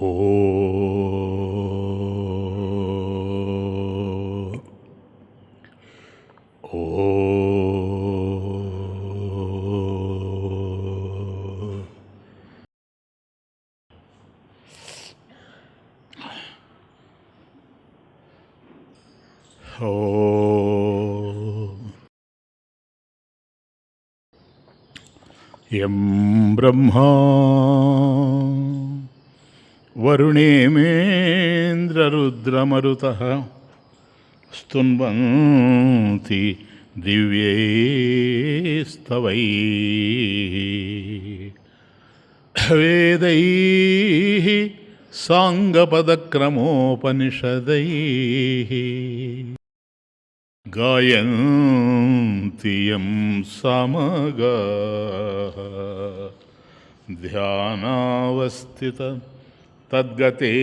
ఓ యం బ్రహ్మా వరుణేమేంద్రరుద్రమరుతః స్తున్వంతి దివ్యైస్తవైః వేదైః సాంగపదక్రమోపనిషదైః గాయంతి యం సామగాః ధ్యానావస్థిత తద్గతేన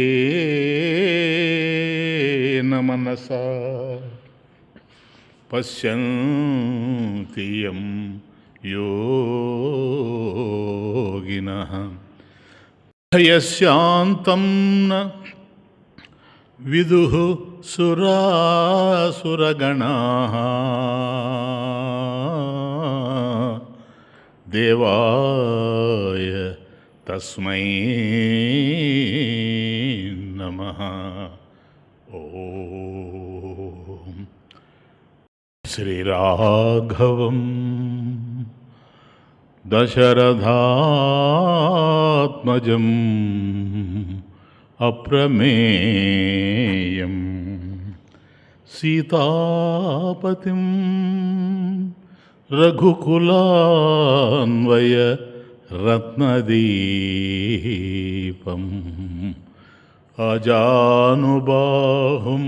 మనసా పశ్యంతి యం యోగినః యస్యాంతం న విదుః సురాసురగణాః దేవాయ తస్మై నమః. ఓం శ్రీరాఘవం దశరథాత్మజం అప్రమేయం సీతాపతిం రఘుకులాన్వయ రత్నదీపం అజానుబాహుం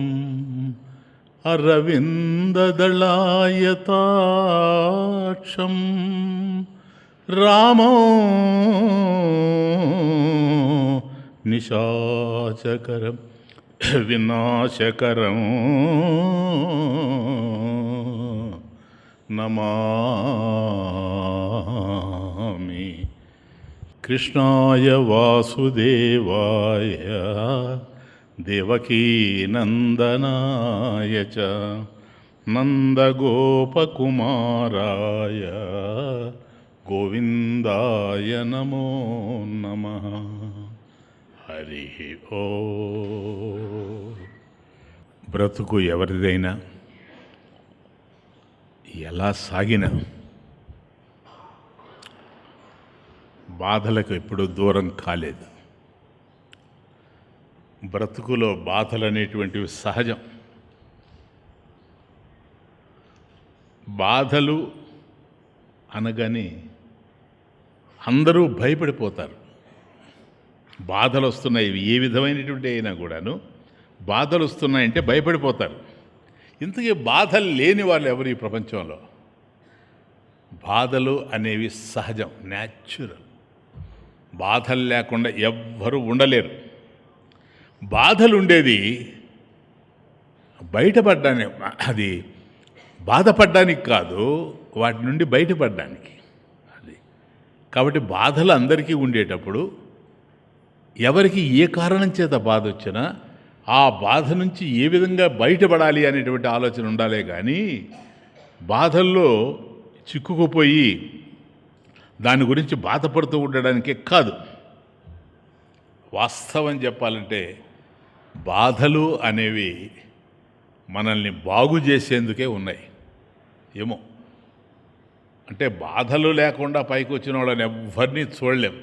అరవిందదళాయతాక్షం రామో నిశాచకరం వినాశకరం నమామి. కృష్ణాయ వాసుదేవాయ దేవకీనందనాయ చ నందగోపకుమారాయ గోవిందాయ నమో నమః. హరి ఓ. బ్రతుకు ఎవరిదైనా ఎలా సాగినా బాధలకు ఎప్పుడూ దూరం కాలేదు. బ్రతుకులో బాధలు అనేటువంటివి సహజం. బాధలు అనగానే అందరూ భయపడిపోతారు. బాధలు వస్తున్నాయి, ఏ విధమైనటువంటి అయినా కూడాను బాధలు వస్తున్నాయంటే భయపడిపోతారు. ఇంతకీ బాధలు లేని వాళ్ళు ఎవరు ఈ ప్రపంచంలో? బాధలు అనేవి సహజం, న్యాచురల్. బాధలు లేకుండా ఎవ్వరూ ఉండలేరు. బాధలు ఉండేది బయటపడ్డానికి, అది బాధపడ్డానికి కాదు, వాటి నుండి బయటపడ్డానికి. అది కాబట్టి బాధలు అందరికీ ఉండేటప్పుడు ఎవరికి ఏ కారణం చేత బాధ వచ్చినా ఆ బాధ నుంచి ఏ విధంగా బయటపడాలి అనేటువంటి ఆలోచన ఉండాలే కానీ బాధల్లో చిక్కుకుపోయి దాని గురించి బాధపడుతూ ఉండడానికే కాదు. వాస్తవం చెప్పాలంటే బాధలు అనేవి మనల్ని బాగు చేసేందుకే ఉన్నాయి. ఏమో అంటే బాధలు లేకుండా పైకి వచ్చిన వాళ్ళని ఎవ్వరినీ చూడలేం.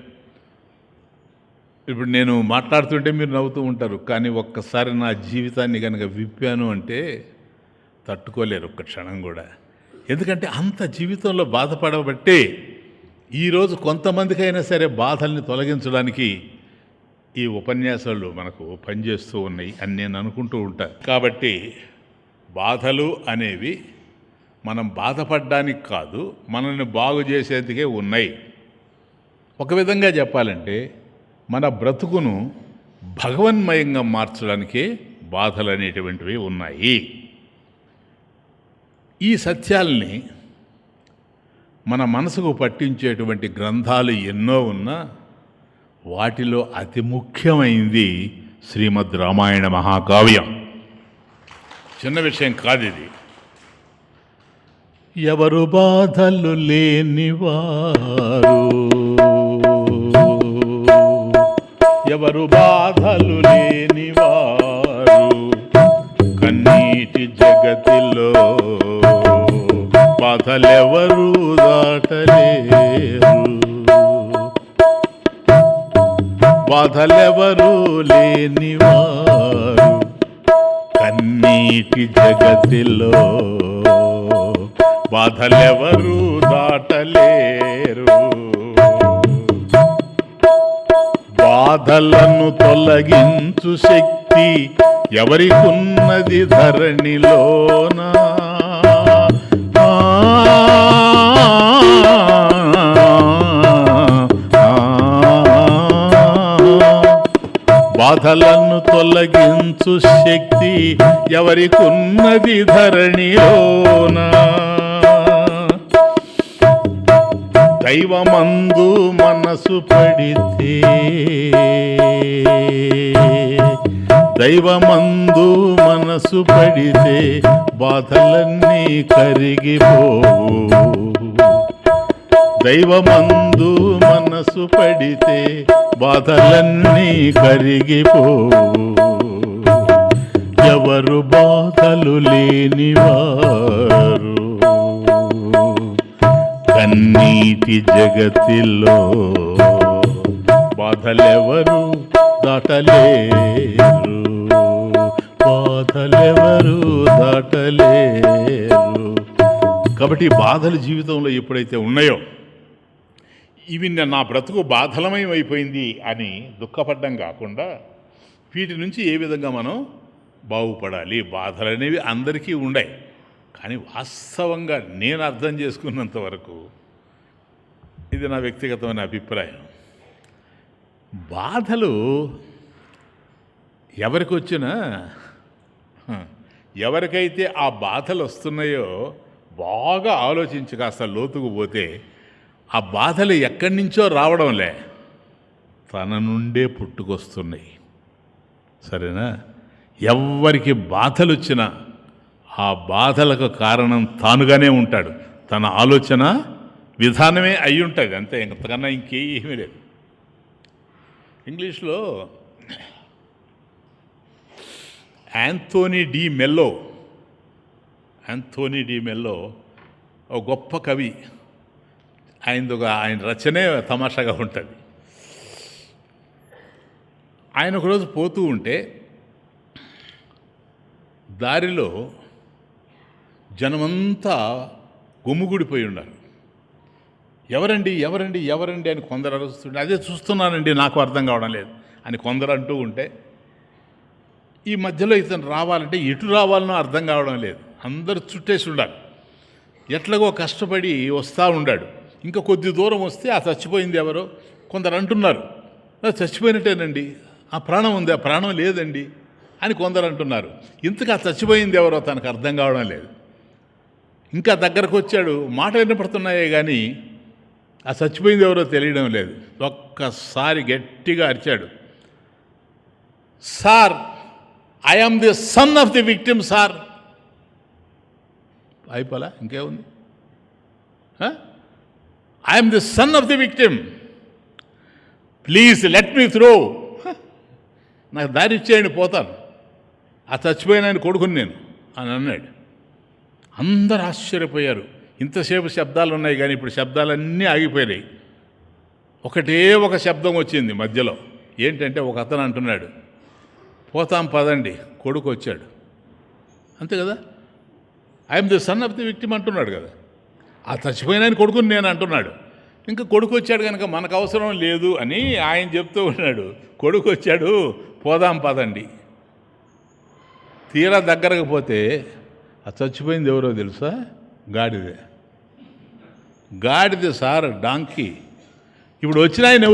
ఇప్పుడు నేను మాట్లాడుతుంటే మీరు నవ్వుతూ ఉంటారు, కానీ ఒక్కసారి నా జీవితాన్ని కనుక విప్పాను అంటే తట్టుకోలేరు ఒక్క క్షణం కూడా. ఎందుకంటే అంత జీవితంలో బాధపడబట్టే ఈరోజు కొంతమందికైనా సరే బాధల్ని తొలగించడానికి ఈ ఉపన్యాసాలు మనకు పనిచేస్తూ ఉన్నాయి అని నేను అనుకుంటూ ఉంటాను. కాబట్టి బాధలు అనేవి మనం బాధపడడానికి కాదు, మనల్ని బాగు చేసేందుకే ఉన్నాయి. ఒక విధంగా చెప్పాలంటే మన బ్రతుకును భగవన్మయంగా మార్చడానికే బాధలు అనేటువంటివి ఉన్నాయి. ఈ సత్యాల్ని మన మనసుకు పట్టించేటువంటి గ్రంథాలు ఎన్నో ఉన్నా వాటిలో అతి ముఖ్యమైనది శ్రీమద్ రామాయణ మహాకావ్యం. చిన్న విషయం కాదు ఇది. ఎవరు బాధలు లేనివారు, ఎవరు బాధలు లేనివారు కన్నీటి జగతిలో బాధలెవరు దాటలేరు, బాధలెవరు లేనివారు కన్నీటి జగతిలో బాధలెవరు దాటలేరు. బాధలను తొలగించు శక్తి ఎవరికున్నది ధరణిలోనా, బాధలను తొలగించు శక్తి ఎవరికున్నది ధరణిలోనా. దైవమందు మనసు పడితే, దైవమందు మనసు పడితే బాధలన్నీ కరిగిపోవు, దైవమందు మనసు పడితే బాధలన్నీ కరిగిపోవు. ఎవరు బాధలు లేనివారు కన్నీటి జగతిలో బాధలెవరు దాటలేరు, బాధలెవరు దాటలేరు. కాబట్టి బాధలు జీవితంలో ఎప్పుడైతే ఉన్నాయో, ఇవి నా బ్రతుకు బాధలమయం అయిపోయింది అని దుఃఖపడ్డం కాకుండా వీటి నుంచి ఏ విధంగా మనం బాగుపడాలి. బాధలు అనేవి అందరికీ ఉన్నాయి, కానీ వాస్తవంగా నేను అర్థం చేసుకున్నంత వరకు, ఇది నా వ్యక్తిగతమైన అభిప్రాయం, బాధలు ఎవరికి వచ్చినా, ఎవరికైతే ఆ బాధలు వస్తున్నాయో బాగా ఆలోచించి కాస్త లోతుకు పోతే ఆ బాధలు ఎక్కడి నుంచో రావడంలే, తన నుండే పుట్టుకొస్తున్నాయి. సరేనా? ఎవరికి బాధలు వచ్చినా ఆ బాధలకు కారణం తానుగానే ఉంటాడు. తన ఆలోచన విధానమే అయి ఉంటుంది, అంతే, ఇంతకన్నా ఇంకేమీ లేదు. ఇంగ్లీష్లో యాంథోనీ డి మెల్లో ఒక గొప్ప కవి, ఆయన రచనే తమాషాగా ఉంటుంది. ఆయన ఒకరోజు పోతూ ఉంటే దారిలో జనమంతా గుమ్ముగూడిపోయి ఉన్నారు. ఎవరండి ఎవరండి ఎవరండి అని కొందరు అరుస్తుంటే, అదే చూస్తున్నానండి నాకు అర్థం కావడం లేదు అని కొందరు అంటూ ఉంటే, ఈ మధ్యలో ఇతను రావాలంటే ఎటు రావాలనో అర్థం కావడం లేదు. అందరు చుట్టేసి ఉండాలి. ఎట్లాగో కష్టపడి వస్తూ ఉన్నాడు. ఇంకా కొద్ది దూరం వస్తే ఆ చచ్చిపోయింది ఎవరో కొందరు అంటున్నారు, చచ్చిపోయినట్టేనండి, ఆ ప్రాణం ఉంది, ఆ ప్రాణం లేదండి అని కొందరు అంటున్నారు. ఇంతకు ఆ చచ్చిపోయింది ఎవరో తనకు అర్థం కావడం లేదు. ఇంకా దగ్గరకు వచ్చాడు, మాట వినపడుతున్నాయే కానీ ఆ చచ్చిపోయింది ఎవరో తెలియడం లేదు. ఒక్కసారి గట్టిగా అరిచాడు, sir, I am the son of the victim sir. అయిపోలా, ఇంకేముంది, I am the son of the victim, please let me through, నాకు దారి ఇచ్చేయండి పోతాను, ఆ చచ్చిపోయిన ఆయన కొడుకుని నేను అని అన్నాడు. అందరు ఆశ్చర్యపోయారు. ఇంతసేపు శబ్దాలు ఉన్నాయి కానీ ఇప్పుడు శబ్దాలన్నీ ఆగిపోయినాయి. ఒకటే ఒక శబ్దం వచ్చింది మధ్యలో. ఏంటంటే ఒక అతను అంటున్నాడు, పోతాం పదండి, కొడుకు వచ్చాడు. అంతే కదా, I'm the son of the victim అంటున్నాడు కదా, ఆ చచ్చిపోయిన ఆయన కొడుకుని నేను అంటున్నాడు. ఇంకా కొడుకు వచ్చాడు కనుక మనకు అవసరం లేదు అని ఆయన చెప్తూ ఉన్నాడు. కొడుకు వచ్చాడు, పోదాం పదండి. తీరా దగ్గరకు పోతే ఆ చచ్చిపోయింది ఎవరో తెలుసా? గాడిదే సార్, డాంకీ. ఇప్పుడు వచ్చిన ఆయన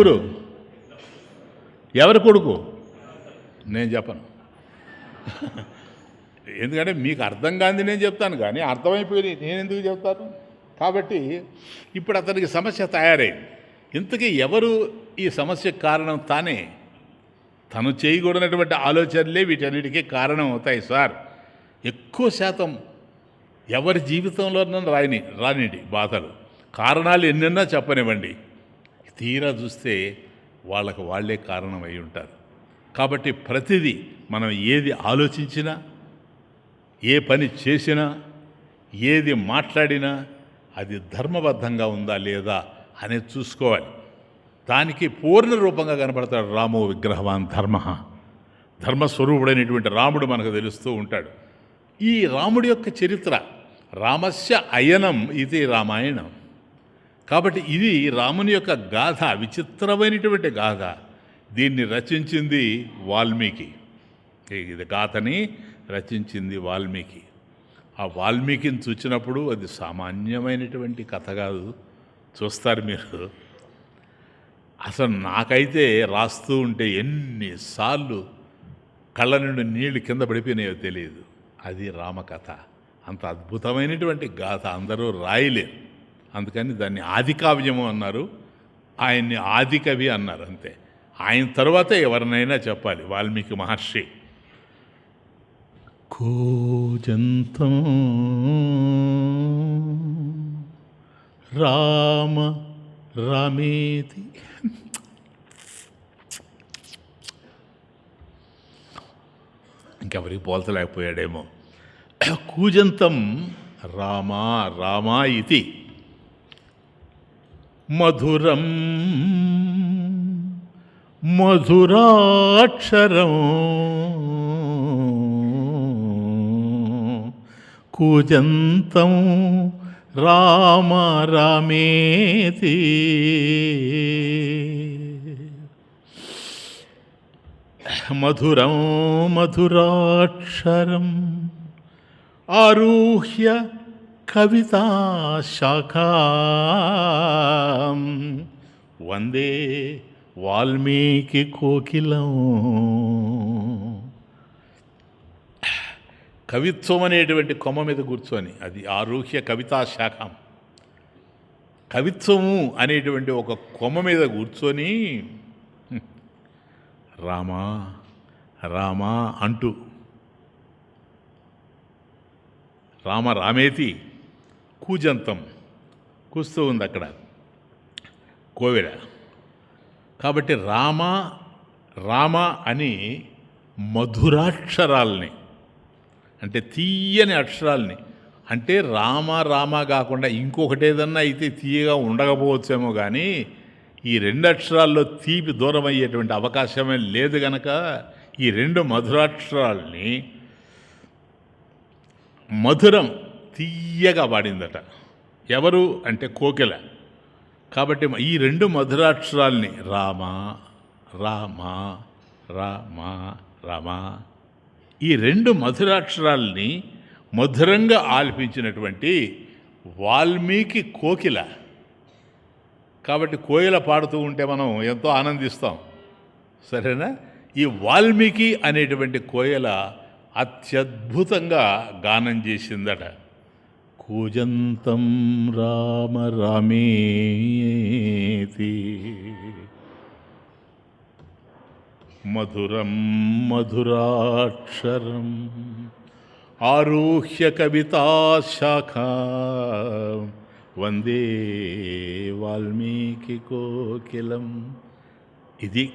ఎవరి కొడుకు నేను చెప్పను, ఎందుకంటే మీకు అర్థం కాంది నేను చెప్తాను, కానీ అర్థమైపోయి నేను ఎందుకు చెప్తాను. కాబట్టి ఇప్పుడు అతనికి సమస్య తయారైంది. ఇంతకీ ఎవరు ఈ సమస్యకు కారణం? తానే. తను చేయకూడనటువంటి ఆలోచనలే వీటన్నిటికీ కారణం అవుతాయి సార్. ఎక్కువ శాతం ఎవరి జీవితంలోనూ రానిటి బాధలు, కారణాలు ఎన్నెన్నా చెప్పనివ్వండి, తీరా చూస్తే వాళ్ళే కారణం అయి ఉంటారు. కాబట్టి ప్రతిదీ మనం ఏది ఆలోచించినా, ఏ పని చేసినా, ఏది మాట్లాడినా అది ధర్మబద్ధంగా ఉందా లేదా అనేది చూసుకోవాలి. దానికి పూర్ణ రూపంగా కనపడతాడు రామో విగ్రహవాన్ ధర్మ. ధర్మస్వరూపుడైనటువంటి రాముడు మనకు తెలుస్తూ ఉంటాడు. ఈ రాముడి యొక్క చరిత్ర, రామస్య అయనం ఇది రామాయణం. కాబట్టి ఇది రాముని యొక్క గాథ, విచిత్రమైనటువంటి గాథ. దీన్ని రచించింది వాల్మీకి. ఇది గాథని రచించింది వాల్మీకి. ఆ వాల్మీకిని చూసినప్పుడు అది సామాన్యమైనటువంటి కథ కాదు. చూస్తారు మీరు. అసలు నాకైతే రాస్తూ ఉంటే ఎన్నిసార్లు కళ్ళ నుండి నీళ్లు కింద పడిపోయినాయో తెలియదు. అది రామకథ. అంత అద్భుతమైనటువంటి గాథ అందరూ రాయలేరు. అందుకని దాన్ని ఆదికావ్యము అన్నారు, ఆయన్ని ఆదికవి అన్నారు. అంతే. ఆయన తర్వాత ఎవరినైనా చెప్పాలి వాల్మీకి మహర్షి. కూజంతం రామ రమేతి. ఇంకెవరికి పోల్చలేకపోయాడేమో. కూజంతం రామా రామా ఇతి మధురం మధురాక్షరం కూజంతం రామ రామేతి మధురం మధురాక్షరం ఆరుహ్య కవితాశాఖాం వందే వాల్మీకి కోకిలం. కవిత్వం అనేటువంటి కొమ్మ మీద కూర్చొని, అది ఆరుహ్య కవితాశాఖం, కవిత్వము అనేటువంటి ఒక కొమ్మ మీద కూర్చొని రామా రామా అంటూ, రామ రామేతి కూజంతం కూస్తూ ఉంది అక్కడ కోవెల. కాబట్టి రామ రామ అని మధురాక్షరాల్ని, అంటే తీయని అక్షరాల్ని, అంటే రామ రామ కాకుండా ఇంకొకటి ఏదన్నా అయితే తీయగా ఉండకపోవచ్చేమో, కానీ ఈ రెండు అక్షరాల్లో తీపి దూరం అయ్యేటువంటి అవకాశమే లేదు గనక ఈ రెండు మధురాక్షరాల్ని మధురం తీయగా పాడిందట. ఎవరు అంటే కోకిల. కాబట్టి ఈ రెండు మధురాక్షరాల్ని రామ రామ రామ రామ, ఈ రెండు మధురాక్షరాల్ని మధురంగా ఆలపించినటువంటి వాల్మీకి కోకిల. కాబట్టి కోయిల పాడుతూ ఉంటే మనం ఎంతో ఆనందిస్తాం, సరేనా? ఈ వాల్మీకి అనేటువంటి కోయిల అత్యద్భుతంగా గానం చేసిందట. కూజంతం రామ రామేతి మధురం మధురాక్షరం ఆరుహ్య కవితాశాఖా వందే వాల్మీకి కోకిలం. ఇది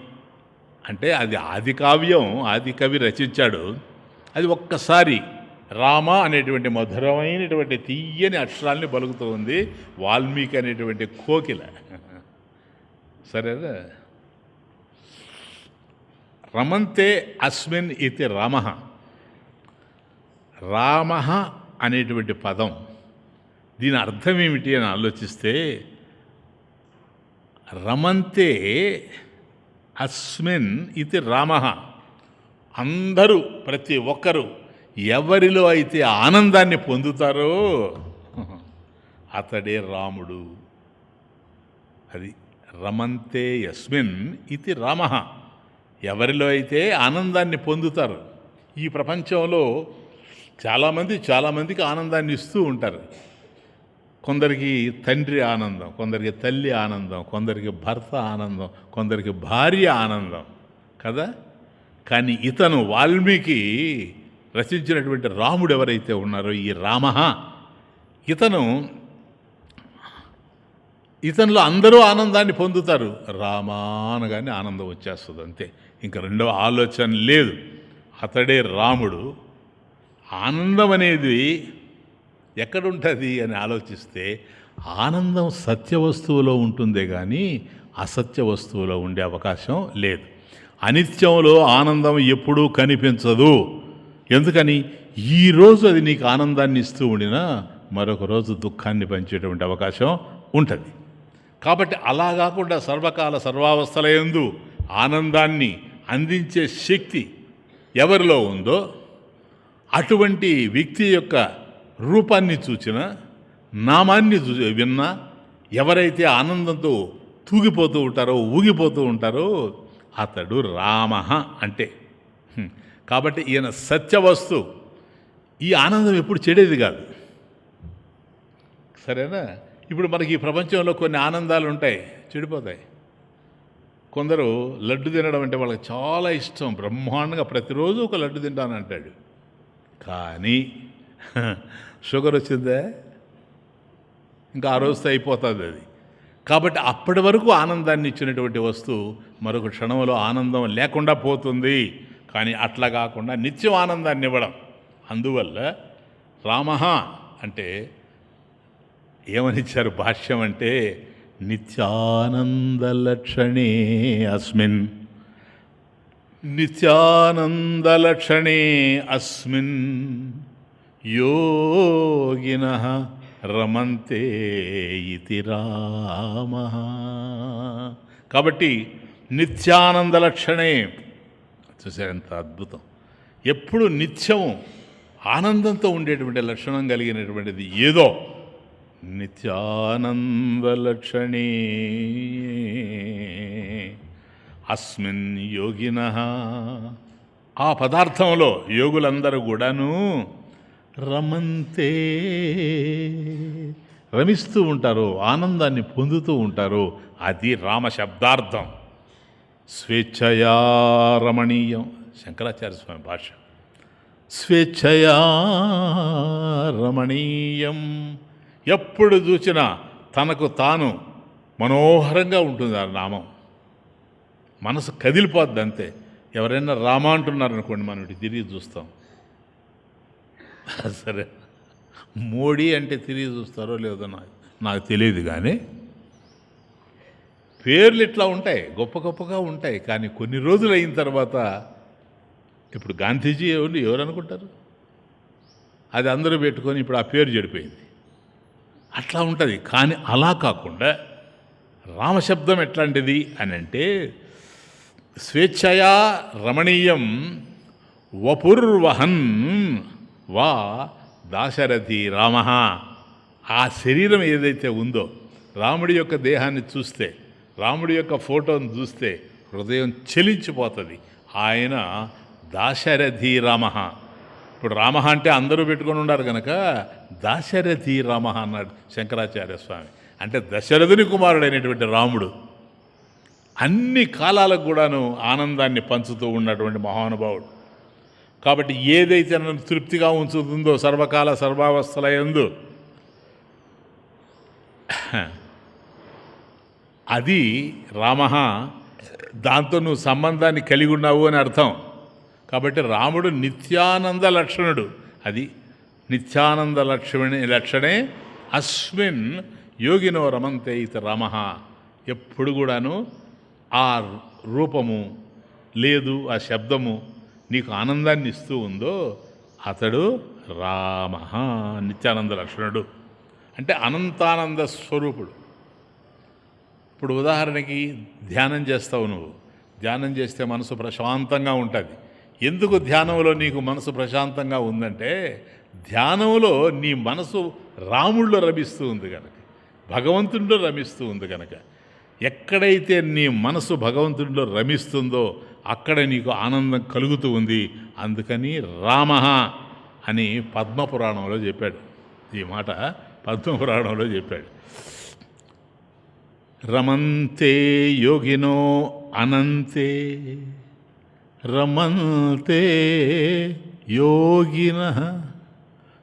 అంటే అది ఆది కావ్యం, ఆది కవి రచించాడు. అది ఒక్కసారి రామ అనేటువంటి మధురమైనటువంటి తీయని అక్షరాల్ని పలుకుతూ ఉంది వాల్మీకి అనేటువంటి కోకిల. సరేనా? రమంతే అస్మిన్ ఇది రామ. రామ అనేటువంటి పదం దీని అర్థం ఏమిటి అని ఆలోచిస్తే, రమంతే అస్మిన్ ఇది రామ, అందరూ ప్రతి ఒక్కరూ ఎవరిలో అయితే ఆనందాన్ని పొందుతారో అతడే రాముడు. అది రమంతే యస్మిన్ ఇది రామ. ఎవరిలో అయితే ఆనందాన్ని పొందుతారు. ఈ ప్రపంచంలో చాలామందికి ఆనందాన్ని ఇస్తూ ఉంటారు. కొందరికి తండ్రి ఆనందం, కొందరికి తల్లి ఆనందం, కొందరికి భర్త ఆనందం, కొందరికి భార్య ఆనందం కదా. కానీ ఇతను వాల్మీకి రచించినటువంటి రాముడు ఎవరైతే ఉన్నారో ఈ రామ, ఇతనిలో అందరూ ఆనందాన్ని పొందుతారు. రామా అనగానే ఆనందం వచ్చేస్తుంది అంతే, ఇంకా రెండవ ఆలోచన లేదు. అతడే రాముడు. ఆనందం అనేది ఎక్కడుంటుంది అని ఆలోచిస్తే ఆనందం సత్య వస్తువులో ఉంటుందే కానీ అసత్య వస్తువులో ఉండే అవకాశం లేదు. అనిత్యంలో ఆనందం ఎప్పుడూ కనిపించదు. ఎందుకని? ఈరోజు అది నీకు ఆనందాన్ని ఇస్తూ ఉండినా మరొక రోజు దుఃఖాన్ని పంచేటువంటి అవకాశం ఉంటుంది. కాబట్టి అలా కాకుండా సర్వకాల సర్వావస్థల యందు ఆనందాన్ని అందించే శక్తి ఎవరిలో ఉందో అటువంటి వ్యక్తి యొక్క రూపాన్ని చూచిన, నామాన్ని విన్నా ఎవరైతే ఆనందంతో తూగిపోతూ ఉంటారో, ఊగిపోతూ ఉంటారో అతడు రామ అంటే. కాబట్టి ఈయన సత్యవస్తు. ఈ ఆనందం ఎప్పుడు చెడేది కాదు, సరేనా? ఇప్పుడు మనకి ఈ ప్రపంచంలో కొన్ని ఆనందాలు ఉంటాయి, చెడిపోతాయి. కొందరు లడ్డు తినడం అంటే వాళ్ళకి చాలా ఇష్టం, బ్రహ్మాండంగా ప్రతిరోజు ఒక లడ్డు తింటానంటాడు. కానీ షుగర్ వచ్చిందే ఇంకా ఆ రోజుతో అయిపోతుంది అది. కాబట్టి అప్పటి వరకు ఆనందాన్ని ఇచ్చినటువంటి వస్తువు మరొక క్షణంలో ఆనందం లేకుండా పోతుంది. కానీ అట్లా కాకుండా నిత్యం ఆనందాన్ని ఇవ్వడం. అందువల్ల రామ అంటే ఏమనిచ్చారు భాష్యం అంటే, నిత్యానందలక్షణే అస్మిన్, నిత్యానందలక్షణే అస్మిన్ యోగినః రమంతే ఇతి రామః. కాబట్టి నిత్యానంద లక్షణే. చూసారు ఎంత అద్భుతం! ఎప్పుడు నిత్యం ఆనందంతో ఉండేటువంటి లక్షణం కలిగినటువంటిది ఏదో నిత్యానంద లక్షణే అస్మిన్ యోగినః. ఆ పదార్థంలో యోగులందరూ కూడాను రమంతే, రమిస్తూ ఉంటారు, ఆనందాన్ని పొందుతూ ఉంటారు. అది రామ శబ్దార్థం. స్వేచ్ఛయా రమణీయం, శంకరాచార్య స్వామి భాష. స్వేచ్ఛయా రమణీయం, ఎప్పుడు చూసినా తనకు తాను మనోహరంగా ఉంటుంది ఆ నామం. మనసు కదిలిపోద్ది అంతే. ఎవరైనా రామ అంటున్నారనుకోండి, మనం ఇటు తిరిగి చూస్తాం. సరే, మోడీ అంటే తిరిగి చూస్తారో లేదో నాకు తెలియదు. కానీ పేర్లు ఇట్లా ఉంటాయి, గొప్ప గొప్పగా ఉంటాయి. కానీ కొన్ని రోజులు అయిన తర్వాత, ఇప్పుడు గాంధీజీ ఎవరు అనుకుంటారు? అది అందరూ పెట్టుకొని ఇప్పుడు ఆ పేరు చెడిపోయింది. అట్లా ఉంటుంది. కానీ అలా కాకుండా రామశబ్దం ఎట్లాంటిది అని అంటే, స్వేచ్ఛయా రమణీయం వపుర్వహన్ వా దాశరథి రామ. ఆ శరీరం ఏదైతే ఉందో, రాముడి యొక్క దేహాన్ని చూస్తే, రాముడి యొక్క ఫోటోను చూస్తే హృదయం చెలించిపోతుంది. ఆయన దాశరథి రామ. ఇప్పుడు రామ అంటే అందరూ పెట్టుకొని ఉన్నారు కనుక దాశరథి రామ అన్నాడు శంకరాచార్య స్వామి. అంటే దశరథుని కుమారుడైనటువంటి రాముడు అన్ని కాలాలకు కూడాను ఆనందాన్ని పంచుతూ ఉన్నటువంటి మహానుభావుడు. కాబట్టి ఏదైతే నన్ను తృప్తిగా ఉంచుతుందో సర్వకాల సర్వావస్థల యందు, అది రామ. దాంతో నువ్వు సంబంధాన్ని కలిగి ఉన్నావు అని అర్థం. కాబట్టి రాముడు నిత్యానంద లక్షణుడు. అది నిత్యానంద లక్షణే అస్మిన్ యోగినో రమంతే ఇత రామ. ఎప్పుడు కూడాను ఆ రూపము లేదు, ఆ శబ్దము నీకు ఆనందాన్ని ఇస్తూ ఉందో అతడు రామ, నిత్యానంద లక్షణుడు. అంటే అనంతానంద స్వరూపుడు. ఇప్పుడు ఉదాహరణకి ధ్యానం చేస్తావు నువ్వు. ధ్యానం చేస్తే మనసు ప్రశాంతంగా ఉంటుంది. ఎందుకు ధ్యానంలో నీకు మనసు ప్రశాంతంగా ఉందంటే, ధ్యానంలో నీ మనసు రాముడిలో రమిస్తూ ఉంది కనుక, భగవంతుడిలో రమిస్తూ ఉంది కనుక. ఎక్కడైతే నీ మనసు భగవంతుడిలో రమిస్తుందో అక్కడ నీకు ఆనందం కలుగుతూ ఉంది. అందుకని రామ అని పద్మపురాణంలో చెప్పాడు. ఈ మాట పద్మపురాణంలో చెప్పాడు. రమంతే యోగినో అనంతే, రమంతే యోగిన.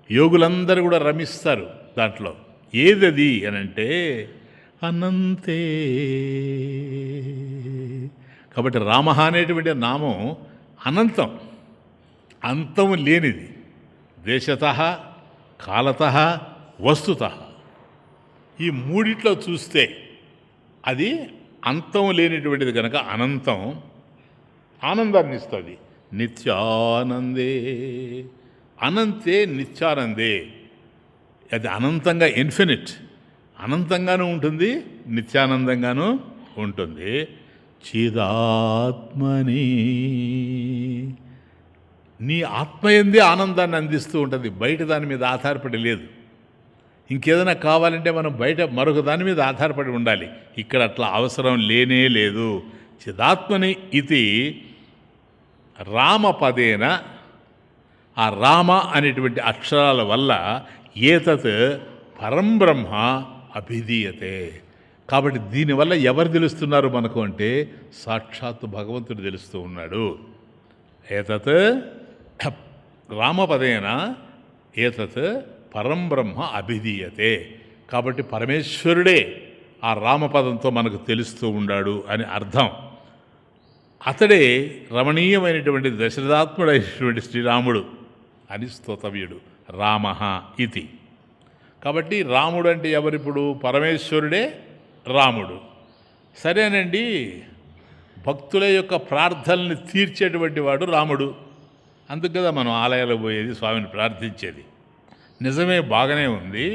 యోగులందరూ కూడా రమిస్తారు దాంట్లో. ఏదది అని అంటే అనంతే. కాబట్టి రామ అనేటువంటి నామం అనంతం, అంతం లేనిది. దేశత, కాలత, వస్తుత, ఈ మూడిట్లో చూస్తే అది అంతం లేనిటువంటిది కనుక అనంతం, ఆనందాన్ని ఇస్తుంది. నిత్యానందే, అనంతే నిత్యానందే. అది అనంతంగా, ఇన్ఫినిట్, అనంతంగానూ ఉంటుంది, నిత్యానందంగానూ ఉంటుంది. చిదాత్మని, నీ ఆత్మయందే ఆనందాన్ని అందిస్తూ ఉంటుంది, బయట దాని మీద ఆధారపడి లేదు. ఇంకేదైనా కావాలంటే మనం బయట మరొక దాని మీద ఆధారపడి ఉండాలి. ఇక్కడ అట్లా అవసరం లేనే లేదు. చిదాత్మని ఇది రామపదేన, ఆ రామ అనేటువంటి అక్షరాల వల్ల ఏతత్ పరంబ్రహ్మ అభిధీయతే. కాబట్టి దీనివల్ల ఎవరు తెలుస్తున్నారు మనకు అంటే సాక్షాత్తు భగవంతుడు తెలుస్తూ ఉన్నాడు. ఏతత్ రామపదేన ఏతత్ పరంబ్రహ్మ అభిధీయతే. కాబట్టి పరమేశ్వరుడే ఆ రామపదంతో మనకు తెలుస్తూ ఉన్నాడు అని అర్థం. అతడే రమణీయమైనటువంటి దశరథాత్ముడైనటువంటి శ్రీరాముడు అని స్తోతవ్యుడు రామ ఇది. కాబట్టి రాముడు అంటే ఎవరిప్పుడు? పరమేశ్వరుడే రాముడు. సరేనండి, భక్తుల యొక్క ప్రార్థనల్ని తీర్చేటువంటి వాడు రాముడు. అందుకు కదా మనం ఆలయాలకు పోయేది, స్వామిని ప్రార్థించేది. నిజమే, బాగానే ఉంది.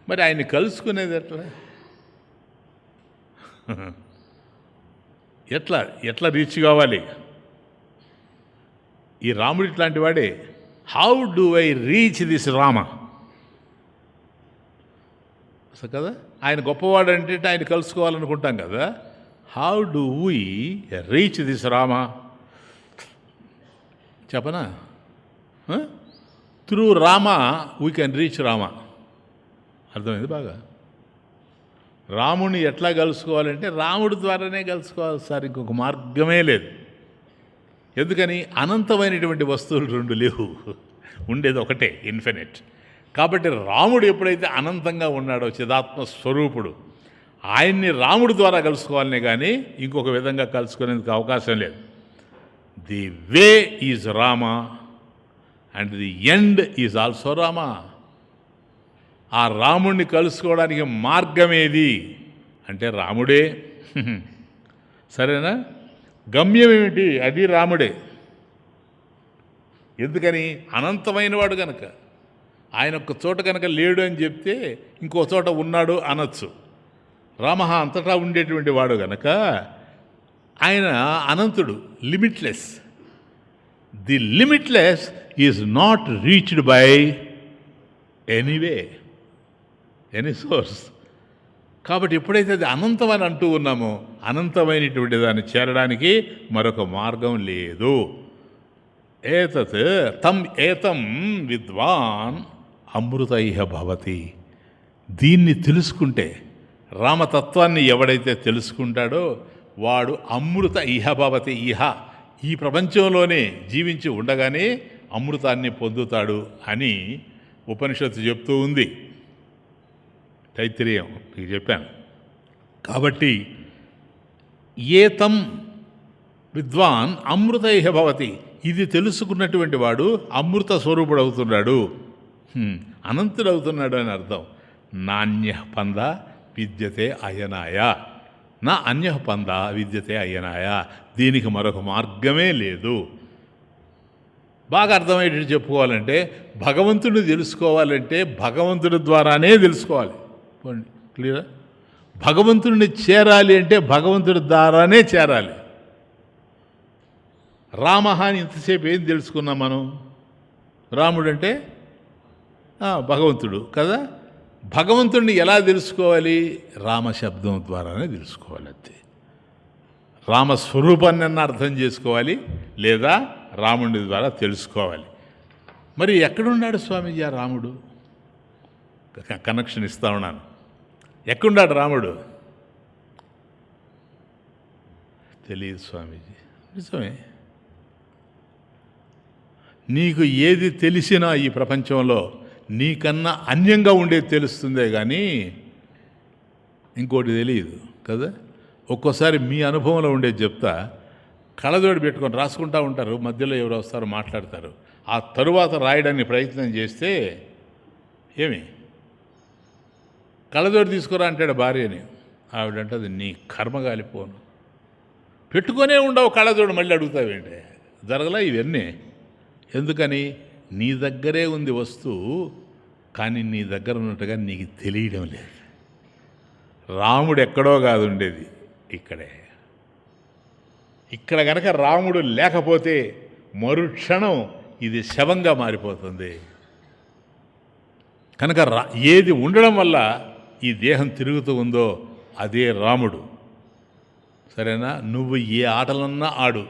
మరి ఆయన్ని కలుసుకునేది ఎట్లా? ఎట్లా ఎట్లా రీచ్ కావాలి? ఈ రాముడు ఇట్లాంటి వాడే. How do I reach this Rama? అసలు కదా, ఆయన గొప్పవాడు అంటే ఆయన కలుసుకోవాలనుకుంటాం కదా. How do we reach this Rama? చెప్పనా? Through Rama we can reach Rama. అర్థమైంది బాగా? రాముని ఎట్లా కలుసుకోవాలంటే రాముడి ద్వారానే కలుసుకోవాలి సార్, ఇంకొక మార్గమే లేదు. ఎందుకని? అనంతమైనటువంటి వస్తువులు రెండు లేవు, ఉండేది ఒకటే, ఇన్ఫినిట్. కాబట్టి రాముడు ఎప్పుడైతే అనంతంగా ఉన్నాడో, చిదాత్మ స్వరూపుడు, ఆయన్ని రాముడి ద్వారా కలుసుకోవాలనే కానీ ఇంకొక విధంగా కలుసుకునేందుకు అవకాశం లేదు. The way is Rama and the end is also Rama. ఆ రాముడిని కలుసుకోవడానికి మార్గం ఏది అంటే రాముడే. సరేనా? గమ్యం ఏమిటి? అది రాముడే. ఎందుకని? అనంతమైన వాడు కనుక. ఆయన ఒక్క చోట కనుక లేడు అని చెప్తే ఇంకో చోట ఉన్నాడు అనొచ్చు. రామ అంతటా ఉండేటువంటి వాడు కనుక ఆయన అనంతుడు, limitless. The limitless is not reached by anyway, any source. కాబట్టి ఎప్పుడైతే అది అనంతం అని అంటూ ఉన్నామో, అనంతమైనటువంటి దాన్ని చేరడానికి మరొక మార్గం లేదు. ఏతత్ తం ఏతం విద్వాన్ అమృతైహ భవతి. దీన్ని తెలుసుకుంటే, రామతత్వాన్ని ఎవడైతే తెలుసుకుంటాడో వాడు అమృత ఇహ భవతి. ఇహ, ఈ ప్రపంచంలోనే జీవించి ఉండగానే అమృతాన్ని పొందుతాడు అని ఉపనిషత్తు చెప్తూ ఉంది. తైత్తిరీయం మీకు చెప్పాను. కాబట్టి ఏతం విద్వాన్ అమృతైహ భవతి, ఇది తెలుసుకున్నటువంటి వాడు అమృత స్వరూపుడు అవుతున్నాడు, అనంతుడు అవుతున్నాడు అని అర్థం. నాణ్య పంద విద్యతే అయనాయ, నా అన్య పంద విద్యతే అయ్యనాయ. దీనికి మరొక మార్గమే లేదు. బాగా అర్థమయ్యేటట్టు చెప్పుకోవాలంటే, భగవంతుడిని తెలుసుకోవాలంటే భగవంతుడి ద్వారానే తెలుసుకోవాలి. క్లియరా? భగవంతుడిని చేరాలి అంటే భగవంతుడి ద్వారానే చేరాలి. రామ అని ఇంతసేపు ఏం తెలుసుకున్నాం మనం? రాముడు అంటే భగవంతుడు కదా. భగవంతుడిని ఎలా తెలుసుకోవాలి? రామశబ్దం ద్వారానే తెలుసుకోవాలి. అంతే. రామస్వరూపాన్ని అర్థం చేసుకోవాలి, లేదా రాముడి ద్వారా తెలుసుకోవాలి. మరి ఎక్కడున్నాడు స్వామీజీ ఆ రాముడు? కనెక్షన్ ఇస్తా ఉన్నాను. ఎక్కడున్నాడు రాముడు? తెలియదు స్వామీజీ. నిజమే. నీకు ఏది తెలిసినా ఈ ప్రపంచంలో నీకన్నా అన్యంగా ఉండేది తెలుస్తుందే కానీ ఇంకోటి తెలియదు కదా. ఒక్కోసారి మీ అనుభవంలో ఉండేది చెప్తా. కళ్ళజోడు పెట్టుకొని రాసుకుంటూ ఉంటారు, మధ్యలో ఎవరు వస్తారో మాట్లాడతారు. ఆ తరువాత రాయడానికి ప్రయత్నం చేస్తే ఏమి కళ్ళజోడు తీసుకురా అంటాడు భార్యని. ఆవిడంటది నీ కర్మ కాలిపోను, పెట్టుకొనే ఉండవు కళ్ళజోడు, మళ్ళీ అడుగుతావేంటి? జరగలా ఇవన్నీ. ఎందుకని? నీ దగ్గరే ఉంది వస్తువు, కానీ నీ దగ్గర ఉన్నట్టుగా నీకు తెలియడం లేదు. రాముడు ఎక్కడో కాదు ఉండేది, ఇక్కడే. ఇక్కడ కనుక రాముడు లేకపోతే మరుక్షణం ఇది శవంగా మారిపోతుంది. కనుక ఏది ఉండడం వల్ల ఈ దేహం తిరుగుతూ ఉందో అదే రాముడు. సరేనా? నువ్వు ఏ ఆటలన్నా ఆడు,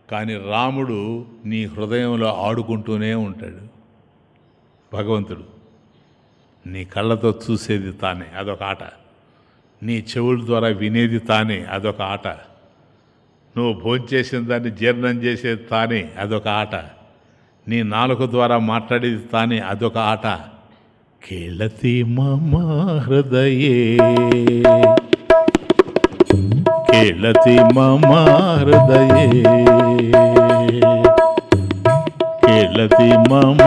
కానీ రాముడు నీ హృదయంలో ఆడుకుంటూనే ఉంటాడు. భగవంతుడు నీ కళ్ళతో చూసేది తానే, అదొక ఆట. నీ చెవుల ద్వారా వినేది తానే, అదొక ఆట. నువ్వు భోంచేసిన దాన్ని జీర్ణం చేసేది తానే, అదొక ఆట. నీ నాలుక ద్వారా మాట్లాడేది తానే, అదొక ఆట. కేళతి మమ హృదయే, కేళతి మమ హృదయే, కేళతి మమ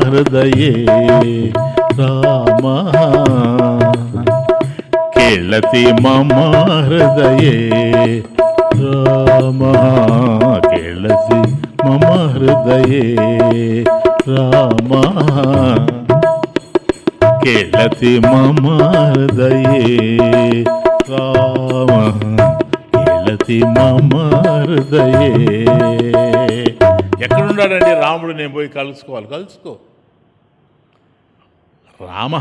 హృదయే రామ, కేళతి మమ హృదయే రామ, కేళతి మమ హృదయే రామ, కేళతి మమ హృదయే రామ, కేళతి మమ హృదయే. ఎక్కడున్నాడండి రాముడు? నేను పోయి కలుసుకోవాలి. కలుసుకో. రామ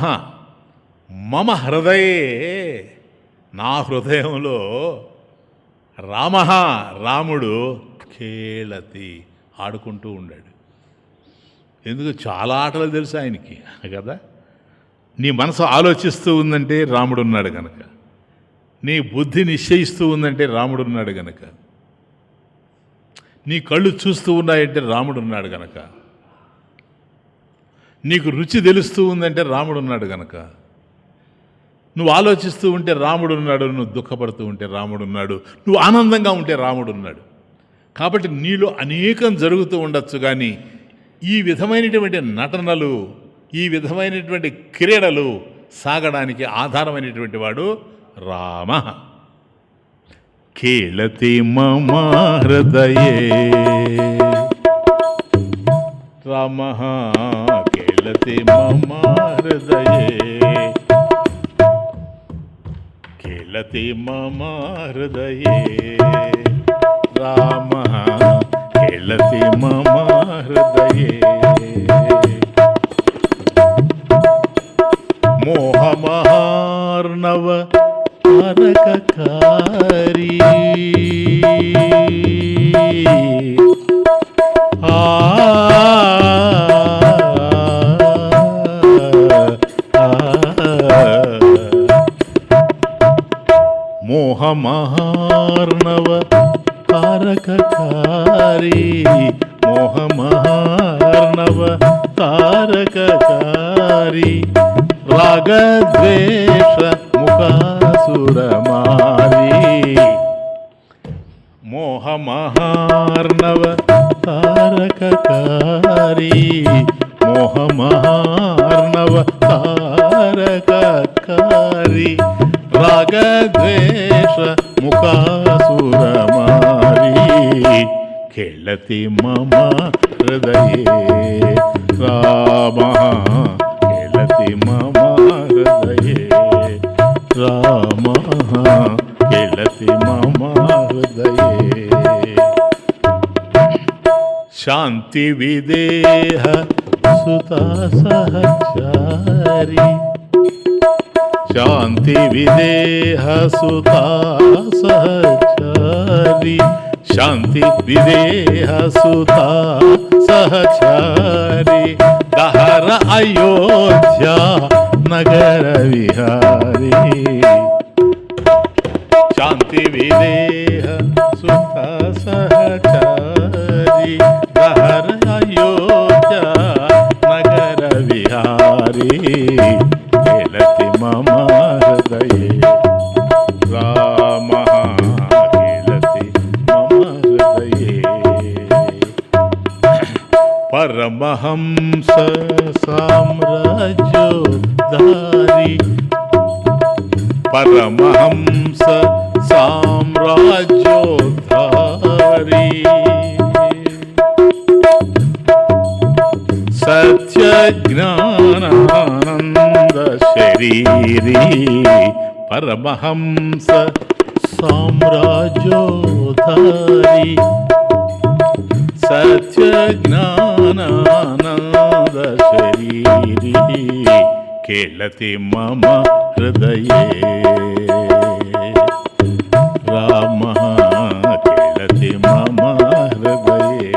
మమ హృదయే, నా హృదయంలో రామ, రాముడు కేళతి ఆడుకుంటూ ఉండాడు. ఎందుకు? చాలా ఆటలు తెలుసు ఆయనకి కదా. నీ మనసు ఆలోచిస్తూ ఉందంటే రాముడున్నాడు గనక, నీ బుద్ధి నిశ్చయిస్తూ ఉందంటే రాముడున్నాడు గనక, నీ కళ్ళు చూస్తూ ఉన్నాయంటే రాముడున్నాడు గనక, నీకు రుచి తెలుస్తూ ఉందంటే రాముడున్నాడు గనక, నువ్వు ఆలోచిస్తూ ఉంటే రాముడున్నాడు, నువ్వు దుఃఖపడుతూ ఉంటే రాముడున్నాడు, నువ్వు ఆనందంగా ఉంటే రాముడున్నాడు. కాబట్టి నీలో అనేకం జరుగుతూ ఉండొచ్చు, కానీ ఈ విధమైనటువంటి నటనలు, ఈ విధమైనటువంటి క్రీడలు సాగడానికి ఆధారమైనటువంటి వాడు రామ. కేళతి మమ హృదయే రామ, కేళతి మమ హృదయే, కేళతి మమ హృదయే రామ, కేళతి మమ హృదయే. మోహమహార్ణవ తారకకారీ, మోహమహార్ణవ తారకకారీ, మోహమహార్ణవ తారకకారీ, రాగద్వేష ముఖాసురమారీ, మోహమహార్ణవ తారకకారీ, మోహమహార్ణవ తారకకారీ, రాగద్వేష ముఖాసురమారీ, కేళతి మమ హృదయే రామ, కేళతి మమ హృదయే రామ, కేళతి మమ హృదయే. శాంతి విదేహ సుతా సహచారి, శాంతి విదేహ సుతా సహచారి, శాంతి విదేహ సుతా సహచారి, దహర అయోధ్య నగర విహారీ శాంతి విదేహ సుఖ సహచారి దహర అయోధ్య నగర విహారీ కేలతి మమ హృదయే రామ కేలతి మమ హృదయే పరమహంస సామ్రాజ్యోద్ధారి పరమహంస సామ్రాజ్యోద్ధారి సత్య జ్ఞానానంద శరీరీ పరమహంస సామ్రాజ్యోద్ధారి సత్య జ్ఞానానంద శరీరీ కేళతి మమ హృదయే రామ కేళతి మమ హృదయే.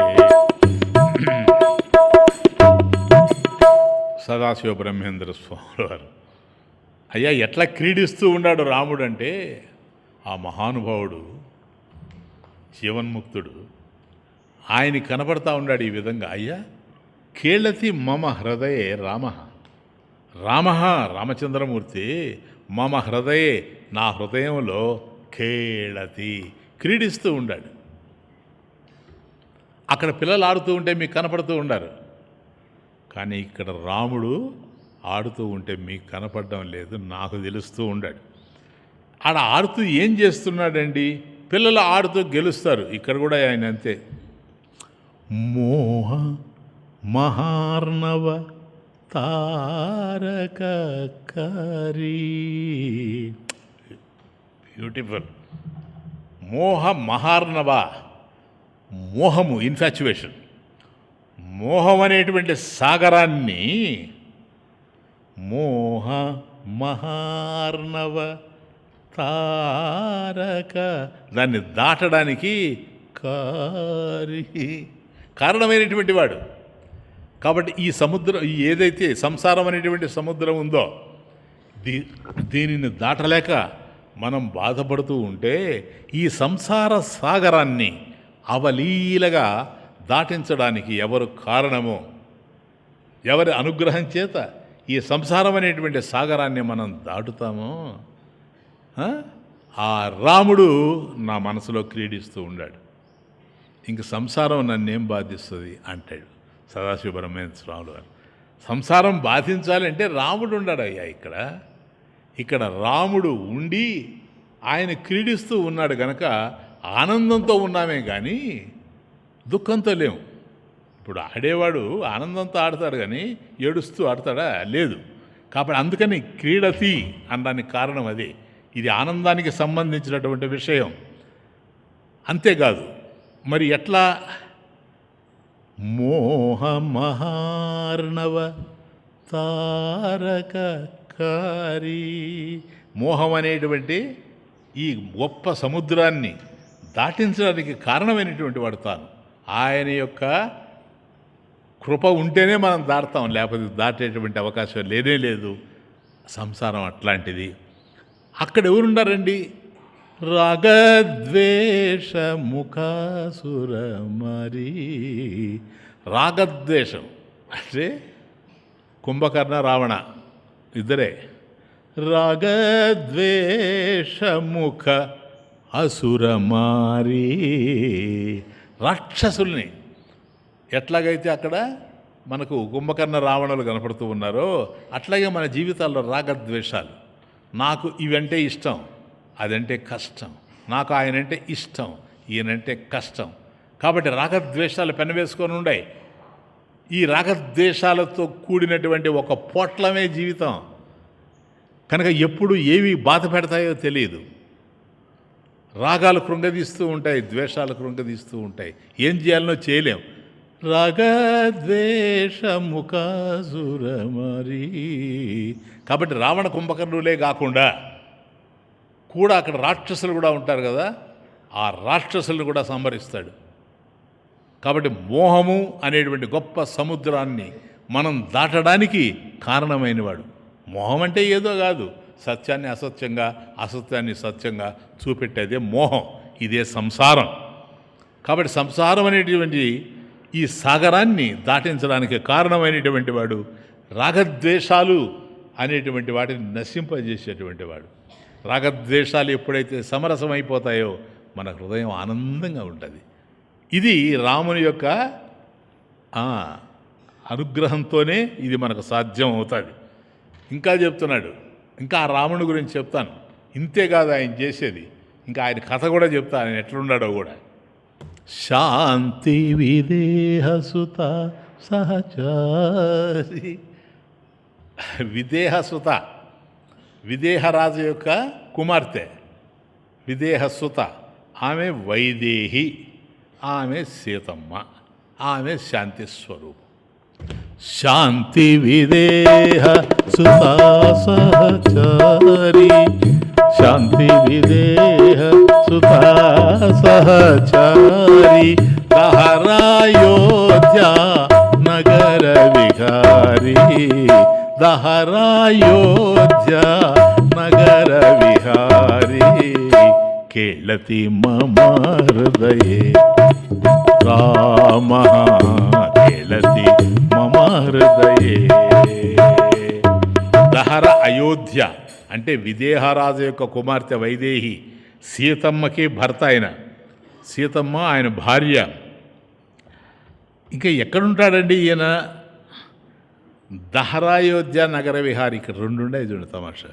సదాశివ బ్రహ్మేంద్ర స్వామి వారు అయ్యా ఎట్లా క్రీడిస్తూ ఉన్నాడు రాముడు అంటే, ఆ మహానుభావుడు జీవన్ముక్తుడు ఆయన కనపడతా ఉన్నాడు ఈ విధంగా. అయ్యా కేళతి మమ హృదయే రామ రామచంద్రమూర్తి మమ హృదయే నా హృదయంలో కేళతి క్రీడిస్తూ ఉన్నాడు. అక్కడ పిల్లలు ఆడుతూ ఉంటే మీకు కనపడుతూ ఉండారు, కానీ ఇక్కడ రాముడు ఆడుతూ ఉంటే మీకు కనపడడం లేదు, నాకు తెలుస్తూ ఉన్నాడు. ఆడ ఆడుతూ ఏం చేస్తున్నాడండి? పిల్లలు ఆడుతూ గెలుస్తారు. ఇక్కడ కూడా ఆయన అంతే. మోహ మహార్ణవ తారకకారి బ్యూటిఫుల్. మోహ మహార్ణవ, మోహము ఇన్ఫాచ్యువేషన్, మోహం అనేటువంటి సాగరాన్ని మోహ మహార్ణవ తారక దాన్ని దాటడానికి కారణమైనటువంటి వాడు. కాబట్టి ఈ సముద్రం, ఏదైతే సంసారం అనేటువంటి సముద్రం ఉందో దీనిని దాటలేక మనం బాధపడుతూ ఉంటే, ఈ సంసార సాగరాన్ని అవలీలగా దాటించడానికి ఎవరు కారణమో, ఎవరి అనుగ్రహం చేత ఈ సంసారం అనేటువంటి సాగరాన్ని మనం దాటుతామో, ఆ రాముడు నా మనసులో క్రీడిస్తూ ఉన్నాడు. ఇంక సంసారం నన్నేం బాధిస్తుంది అంటాడు సదాశివ బ్రహ్మేంద్ర స్వాములు గారు. సంసారం బాధించాలంటే రాముడు ఉన్నాడు అయ్యా. ఇక్కడ రాముడు ఉండి ఆయన క్రీడిస్తూ ఉన్నాడు గనక ఆనందంతో ఉన్నామే కానీ దుఃఖంతో లేము. ఇప్పుడు ఆడేవాడు ఆనందంతో ఆడతాడు కానీ ఏడుస్తూ ఆడతాడా? లేదు. కాబట్టి అందుకని క్రీడతి అనడానికి కారణం అదే. ఇది ఆనందానికి సంబంధించినటువంటి విషయం. అంతేకాదు మరి ఎట్లా? మోహ మహార్ణవ తారకకారి, మోహం అనేటువంటి ఈ గొప్ప సముద్రాన్ని దాటించడానికి కారణమైనటువంటి వాడు తాను. ఆయన యొక్క కృప ఉంటేనే మనం దాటుతాం, లేకపోతే దాటేటువంటి అవకాశం లేనే లేదు. సంసారం అట్లాంటిది. అక్కడ ఎవరున్నారండి? రాగద్వేష ముఖాసుర మరి. రాగద్వేషం అంటే కుంభకర్ణ రావణ ఇద్దరే. రాగద్వేష ముఖ అసురమారి, రాక్షసుల్ని ఎట్లాగైతే అక్కడ మనకు కుంభకర్ణ రావణులు కనపడుతూ ఉన్నారో, అట్లాగే మన జీవితాల్లో రాగద్వేషాలు. నాకు ఇవంటే ఇష్టం, అదంటే కష్టం. నాకు ఆయనంటే ఇష్టం, ఈయనంటే కష్టం. కాబట్టి రాగద్వేషాలు పెనవేసుకొని ఉన్నాయి. ఈ రాగద్వేషాలతో కూడినటువంటి ఒక పొట్లమే జీవితం కనుక ఎప్పుడు ఏవి బాధ పెడతాయో తెలియదు. రాగాలు కృంగదీస్తూ ఉంటాయి, ద్వేషాలు కృంగదీస్తూ ఉంటాయి. ఏం చేయాలనో చేయలేం. రాగద్వేష ముఖాసుర మరి. కాబట్టి రావణ కుంభకర్ణులే కాకుండా కూడా అక్కడ రాక్షసులు కూడా ఉంటారు కదా, ఆ రాక్షసులను కూడా సంహరిస్తాడు. కాబట్టి మోహము అనేటువంటి గొప్ప సముద్రాన్ని మనం దాటడానికి కారణమైనవాడు. మోహం అంటే ఏదో కాదు, సత్యాన్ని అసత్యంగా, అసత్యాన్ని సత్యంగా చూపెట్టేదే మోహం. ఇదే సంసారం. కాబట్టి సంసారం అనేటువంటి ఈ సాగరాన్ని దాటించడానికి కారణమైనటువంటి వాడు, రాగద్వేషాలు అనేటువంటి వాటిని నశింపజేసేటువంటి వాడు. రాగద్వేషాలు ఎప్పుడైతే సమరసమైపోతాయో మన హృదయం ఆనందంగా ఉంటుంది. ఇది రాముని యొక్క అనుగ్రహంతోనే ఇది మనకు సాధ్యం అవుతుంది. ఇంకా చెప్తున్నాడు, ఇంకా ఆ రాముని గురించి చెప్తాను. ఇంతేకాదు ఆయన చేసేది, ఇంకా ఆయన కథ కూడా చెప్తా, ఆయన ఎట్లున్నాడో కూడా. శాంతి విదేహసుత సహచారి. విదేహసుత, విదేహరాజు యొక్క కుమార్తె విదేహసుత. ఆమె వైదేహి, ఆమె సీతమ్మ, ఆమె శాంతి స్వరూపం. శాంతి విదేహ సుతా సహచారి, శాంతి విదేహ సుతా సహచారి, దహరాయోధ్య నగర విహారీ, దహరాయోధ్య నగర విహారీ, కేళతి మమ హృదయే రామ, కేళతి మమ హృదయే. దహర అయోధ్య అంటే విదేహరాజు యొక్క కుమార్తె వైదేహి, సీతమ్మకి భర్త ఆయన, సీతమ్మ ఆయన భార్య. ఇంకా ఎక్కడుంటాడండి ఈయన? దహరాయోధ్య నగర విహారి. ఇక్కడ రెండుండే చూడండి తమాషా.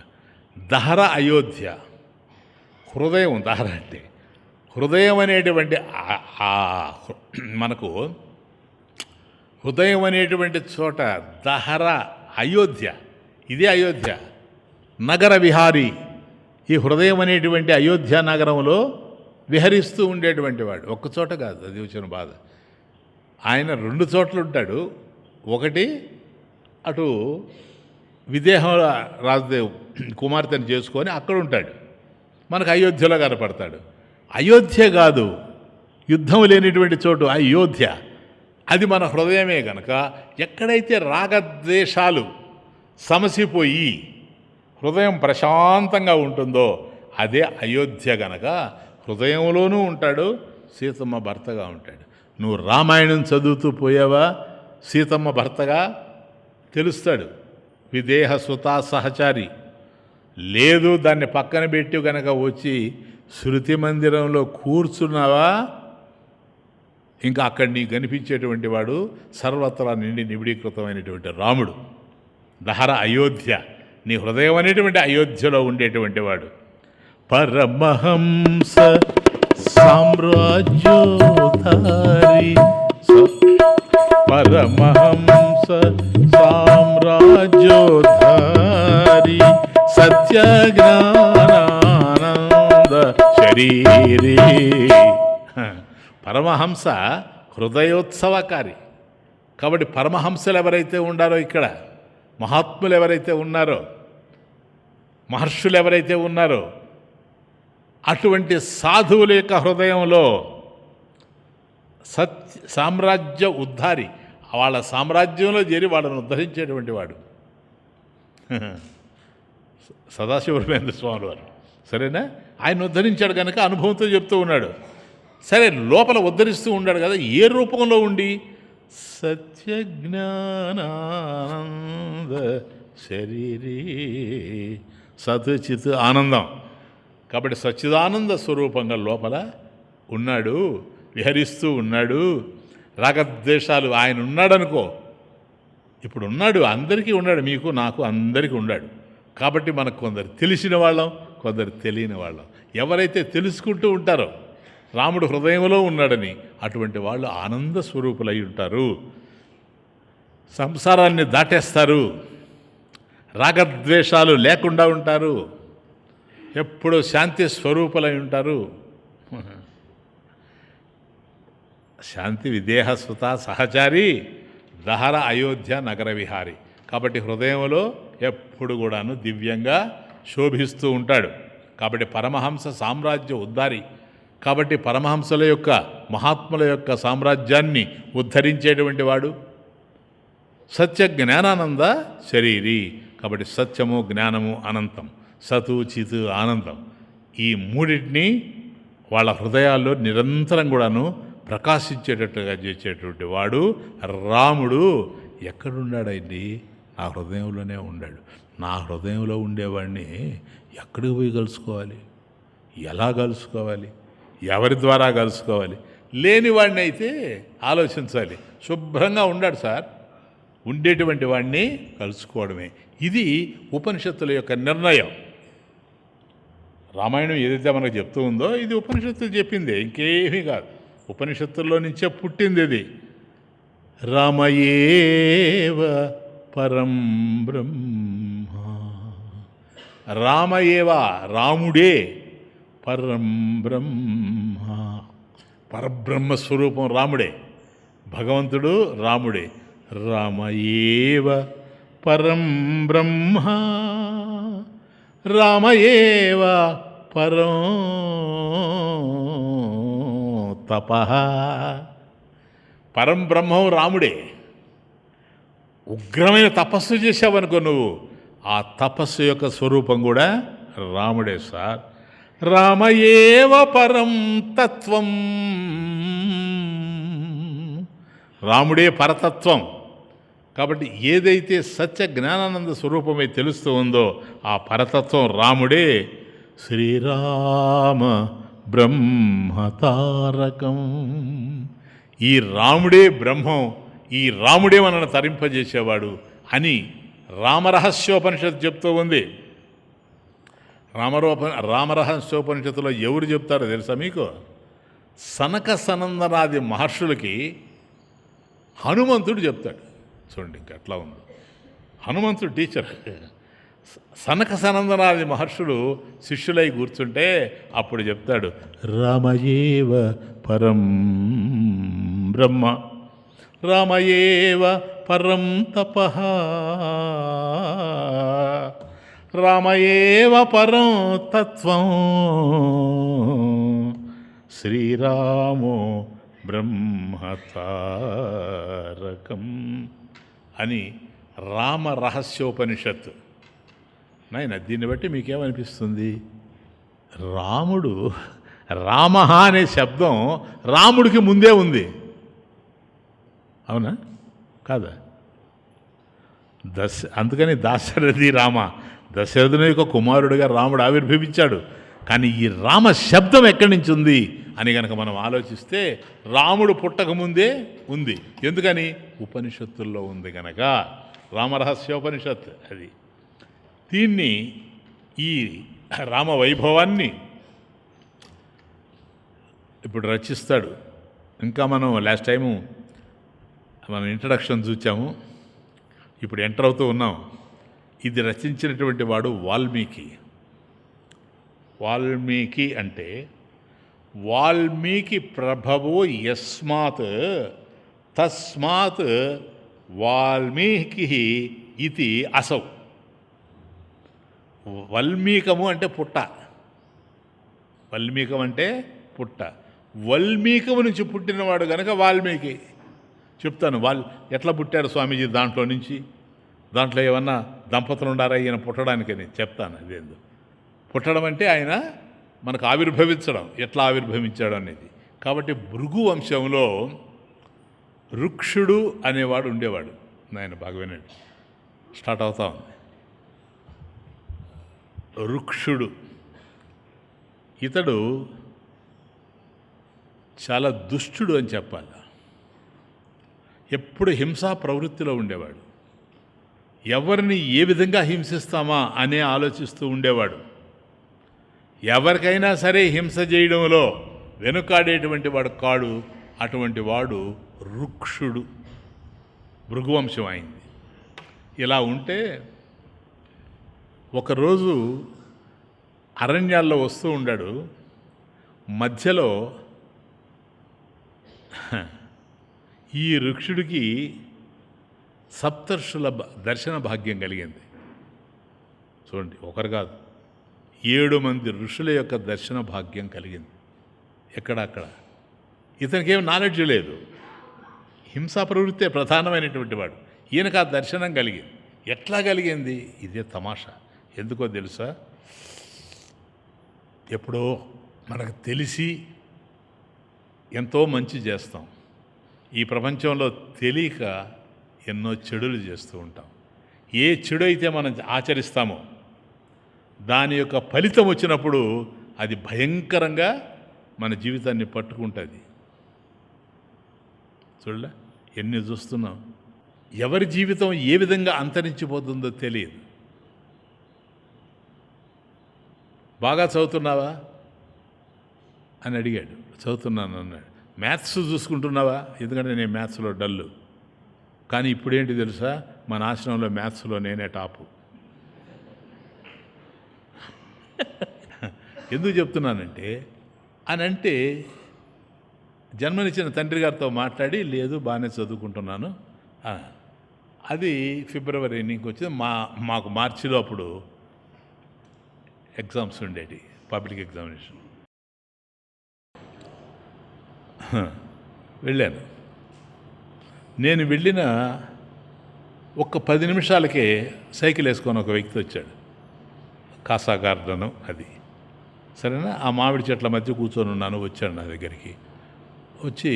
దహర అయోధ్య, హృదయం. దహర అంటే హృదయం అనేటువంటి మనకు హృదయం అనేటువంటి చోట దహర అయోధ్య, ఇదే అయోధ్య నగర విహారీ. ఈ హృదయం అనేటువంటి అయోధ్య నగరంలో విహరిస్తూ ఉండేటువంటి వాడు. ఒక్క చోట కాదు, అది వచ్చిన బాధ. ఆయన రెండు చోట్ల ఉంటాడు. ఒకటి అటు విదేహ రాజదేవ్ కుమార్తెను చేసుకొని అక్కడ ఉంటాడు, మనకు అయోధ్యలో కనపడతాడు. అయోధ్య కాదు, యుద్ధం లేనిటువంటి చోటు అయోధ్య. అది మన హృదయమే గనక ఎక్కడైతే రాగద్వేషాలు సమసిపోయి హృదయం ప్రశాంతంగా ఉంటుందో అదే అయోధ్య గనక హృదయంలోనూ ఉంటాడు, సీతమ్మ భర్తగా ఉంటాడు. నువ్వు రామాయణం చదువుతూ పోయావా, సీతమ్మ భర్తగా తెలుస్తాడు, విదేహ సుతా సహచారి. లేదు దాన్ని పక్కన పెట్టి కనుక వచ్చి శృతి మందిరంలో కూర్చున్నావా, ఇంకా అక్కడ నీకు కనిపించేటువంటి వాడు సర్వత్రా నిండి నిబిడీకృతమైనటువంటి రాముడు. దహర అయోధ్య, నీ హృదయం అనేటువంటి అయోధ్యలో ఉండేటువంటి వాడు. పరమహంస సామ్రాజ్యోధారి, పరమహంస సామ్రాజ్యోధారి, సత్యజ్ఞానానంద శరీరీ. పరమహంస హృదయోత్సవకారి. కాబట్టి పరమహంసలు ఎవరైతే ఉన్నారో, ఇక్కడ మహాత్ములు ఎవరైతే ఉన్నారో, మహర్షులు ఎవరైతే ఉన్నారో, అటువంటి సాధువుల యొక్క హృదయంలో సామ్రాజ్య ఉద్ధారి, వాళ్ళ సామ్రాజ్యంలో చేరి వాళ్ళని ఉద్ధరించేటువంటి వాడు సదాశివబ్రహ్మేంద్ర స్వామి వారు. సరేనా? ఆయన ఉద్ధరించాడు కనుక అనుభవంతో చెప్తూ ఉన్నాడు. సరే, లోపల ఉద్ధరిస్తూ ఉన్నాడు కదా, ఏ రూపంలో ఉండి? సత్యజ్ఞానానంద శరీరీ, సత్ చిత్ ఆనందం. కాబట్టి సచ్చిదానంద స్వరూపంగా లోపల ఉన్నాడు, విహరిస్తూ ఉన్నాడు. రాగద్వేషాలు ఆయన ఉన్నాడనుకో, ఇప్పుడు ఉన్నాడు, అందరికీ ఉన్నాడు, మీకు నాకు అందరికీ ఉన్నాడు. కాబట్టి మనకు కొందరు తెలిసిన వాళ్ళం, కొందరు తెలియని వాళ్ళం. ఎవరైతే తెలుసుకుంటూ ఉంటారో రాముడు హృదయంలో ఉన్నాడని, అటువంటి వాళ్ళు ఆనంద స్వరూపులై ఉంటారు, సంసారాన్ని దాటేస్తారు, రాగద్వేషాలు లేకుండా ఉంటారు, ఎప్పుడూ శాంతి స్వరూపులై ఉంటారు. శాంతి విదేహ సుత సహచారి, దహర అయోధ్య నగర విహారి. కాబట్టి హృదయంలో ఎప్పుడు కూడాను దివ్యంగా శోభిస్తూ ఉంటాడు. కాబట్టి పరమహంస సామ్రాజ్య ఉద్ధారి. కాబట్టి పరమహంసల యొక్క, మహాత్ముల యొక్క సామ్రాజ్యాన్ని ఉద్ధరించేటువంటి వాడు. సత్య జ్ఞానానంద శరీరి. కాబట్టి సత్యము, జ్ఞానము అనంతం, సతు చిత్ ఆనందం, ఈ మూడింటిని వాళ్ళ హృదయాల్లో నిరంతరం కూడాను ప్రకాశించేటట్టుగా చేసేటువంటి వాడు రాముడు. ఎక్కడున్నాడండి? నా హృదయంలోనే ఉన్నాడు. నా హృదయంలో ఉండేవాడిని ఎక్కడికి పోయి కలుసుకోవాలి? ఎలా కలుసుకోవాలి? ఎవరి ద్వారా కలుసుకోవాలి? లేనివాడిని అయితే ఆలోచించాలి. శుభ్రంగా ఉన్నాడు సార్, ఉండేటువంటి వాడిని కలుసుకోవడమే. ఇది ఉపనిషత్తుల యొక్క నిర్ణయం. రామాయణం ఏదైతే మనకు చెప్తూ ఉందో ఇది ఉపనిషత్తులు చెప్పిందే, ఇంకేమీ కాదు. ఉపనిషత్తుల్లో నుంచే పుట్టింది ఇది. రామయేవ పరం బ్రహ్మ, రామయేవ రాముడే, పరం బ్రహ్మ పరబ్రహ్మస్వరూపం రాముడే, భగవంతుడు రాముడే. రామయేవ పరం బ్రహ్మ, రామయేవ పరం తపః. పరం బ్రహ్మం రాముడే. ఉగ్రమైన తపస్సు చేసావనుకో నువ్వు, ఆ తపస్సు యొక్క స్వరూపం కూడా రాముడే సార్. రామయేవ పరం తత్వం, రాముడే పరతత్వం. కాబట్టి ఏదైతే సత్య జ్ఞానానంద స్వరూపమై తెలుస్తూ ఉందో ఆ పరతత్వం రాముడే. శ్రీరామ బ్రహ్మతారకం, ఈ రాముడే బ్రహ్మం, ఈ రాముడే మనల్ని తరింపజేసేవాడు అని రామరహస్యోపనిషత్తు చెప్తూ ఉంది. రామరహస్యోపనిషత్తులో ఎవరు చెప్తారో తెలుసా మీకు? సనక సనందనాది మహర్షులకి హనుమంతుడు చెప్తాడు. చూడండి ఇంకా ఎట్లా ఉంది. హనుమంతుడు టీచర్. సనక సనందనాది మహర్షులు శిష్యులై కూర్చుంటే అప్పుడు చెప్తాడు, రామయేవ పరం బ్రహ్మ, రామయేవ పరం తపః, రామయేవ పరం తత్వం, శ్రీరామో బ్రహ్మతారకం అని రామరహస్యోపనిషత్తు. నాయన దీన్ని బట్టి మీకేమనిపిస్తుంది? రాముడు, రామ అనే శబ్దం రాముడికి ముందే ఉంది, అవునా కాదా? అందుకని దాశరథి రామ, దశరథుని యొక్క కుమారుడిగా రాముడు ఆవిర్భవించాడు. కానీ ఈ రామ శబ్దం ఎక్కడి నుంచి ఉంది అని కనుక మనం ఆలోచిస్తే రాముడు పుట్టకముందే ఉంది. ఎందుకని? ఉపనిషత్తుల్లో ఉంది కనుక. రామరహస్యోపనిషత్ అది. దీన్ని, ఈ రామ వైభవాన్ని ఇప్పుడు రచిస్తాడు. ఇంకా మనం లాస్ట్ టైము మనం ఇంట్రడక్షన్ చూచాము, ఇప్పుడు ఎంటర్ అవుతూ ఉన్నాం. ఇది రచించినటువంటి వాడు వాల్మీకి. వాల్మీకి అంటే వాల్మీకి ప్రభవో యస్మాత్ తస్మాత్ వాల్మీకి ఇది అసౌ. వల్మీకము అంటే పుట్ట, వల్మీకం అంటే పుట్ట. వల్మీకము నుంచి పుట్టినవాడు కనుక వాల్మీకి. చెప్తాను ఎట్లా పుట్టారు స్వామీజీ దాంట్లో నుంచి, దాంట్లో ఏమన్నా దంపతులు ఉండారా ఈయన పుట్టడానికని చెప్తాను. అదేందో పుట్టడం అంటే ఆయన మనకు ఆవిర్భవించడం, ఎట్లా ఆవిర్భవించాడు అనేది. కాబట్టి భృగు వంశంలో రుక్షుడు అనేవాడు ఉండేవాడు. ఆయన బాగా వినండి, స్టార్ట్ అవుతా ఉంది. రుక్షుడు ఇతడు చాలా దుష్టుడు అని చెప్పాలి. ఎప్పుడు హింసా ప్రవృత్తిలో ఉండేవాడు. ఎవరిని ఏ విధంగా హింసిస్తామా అనే ఆలోచిస్తూ ఉండేవాడు. ఎవరికైనా సరే హింస చేయడంలో వెనుకాడేటువంటి వాడు కాడు. అటువంటి వాడు రుక్షుడు. భృగువంశం అయింది. ఇలా ఉంటే ఒకరోజు అరణ్యాల్లో వస్తూ ఉన్నాడు. మధ్యలో ఈ రుక్షుడికి సప్తర్షుల దర్శన భాగ్యం కలిగింది. చూడండి, ఒకరు కాదు, 7 మంది ఋషుల యొక్క దర్శన భాగ్యం కలిగింది. ఎక్కడక్కడ ఇతనికి ఏం నాలెడ్జ్ లేదు. హింసా ప్రవృత్తే ప్రధానమైనటువంటి వాడు. ఈయనకు ఆ దర్శనం కలిగింది. ఎట్లా కలిగింది? ఇదే తమాషా. ఎందుకో తెలుసా? ఎప్పుడో మనకు తెలిసి ఎంతో మంచి చేస్తాం, ఈ ప్రపంచంలో తెలియక ఎన్నో చెడులు చేస్తూ ఉంటాం. ఏ చెడు అయితే మనం ఆచరిస్తామో దాని యొక్క ఫలితం వచ్చినప్పుడు అది భయంకరంగా మన జీవితాన్ని పట్టుకుంటుంది. చూడలే ఎన్ని చూస్తున్నాం. ఎవరి జీవితం ఏ విధంగా అంతరించిపోతుందో తెలియదు. బాగా చదువుతున్నావా అని అడిగాడు. చదువుతున్నాను అన్నాడు. మ్యాథ్స్ చూసుకుంటున్నావా? ఎందుకంటే నేను మ్యాథ్స్లో డల్లు. కానీ ఇప్పుడేంటి తెలుసా, మన ఆశ్రమంలో మ్యాథ్స్లో నేనే టాపు. ఎందుకు చెప్తున్నానంటే అని అంటే జన్మనిచ్చిన తండ్రి గారితో మాట్లాడి, లేదు బాగానే చదువుకుంటున్నాను. అది ఫిబ్రవరి నీకు వచ్చింది. మాకు మార్చిలో అప్పుడు ఎగ్జామ్స్ ఉండేవి, పబ్లిక్ ఎగ్జామినేషన్. వెళ్ళాను. నేను వెళ్ళిన ఒక్క 10 నిమిషాలకే సైకిల్ వేసుకొని ఒక వ్యక్తి వచ్చాడు. కాసా గార్డెను అది, సరేనా? ఆ మామిడి చెట్ల మధ్య కూర్చొని ఉన్నాను. వచ్చాడు నా దగ్గరికి. వచ్చి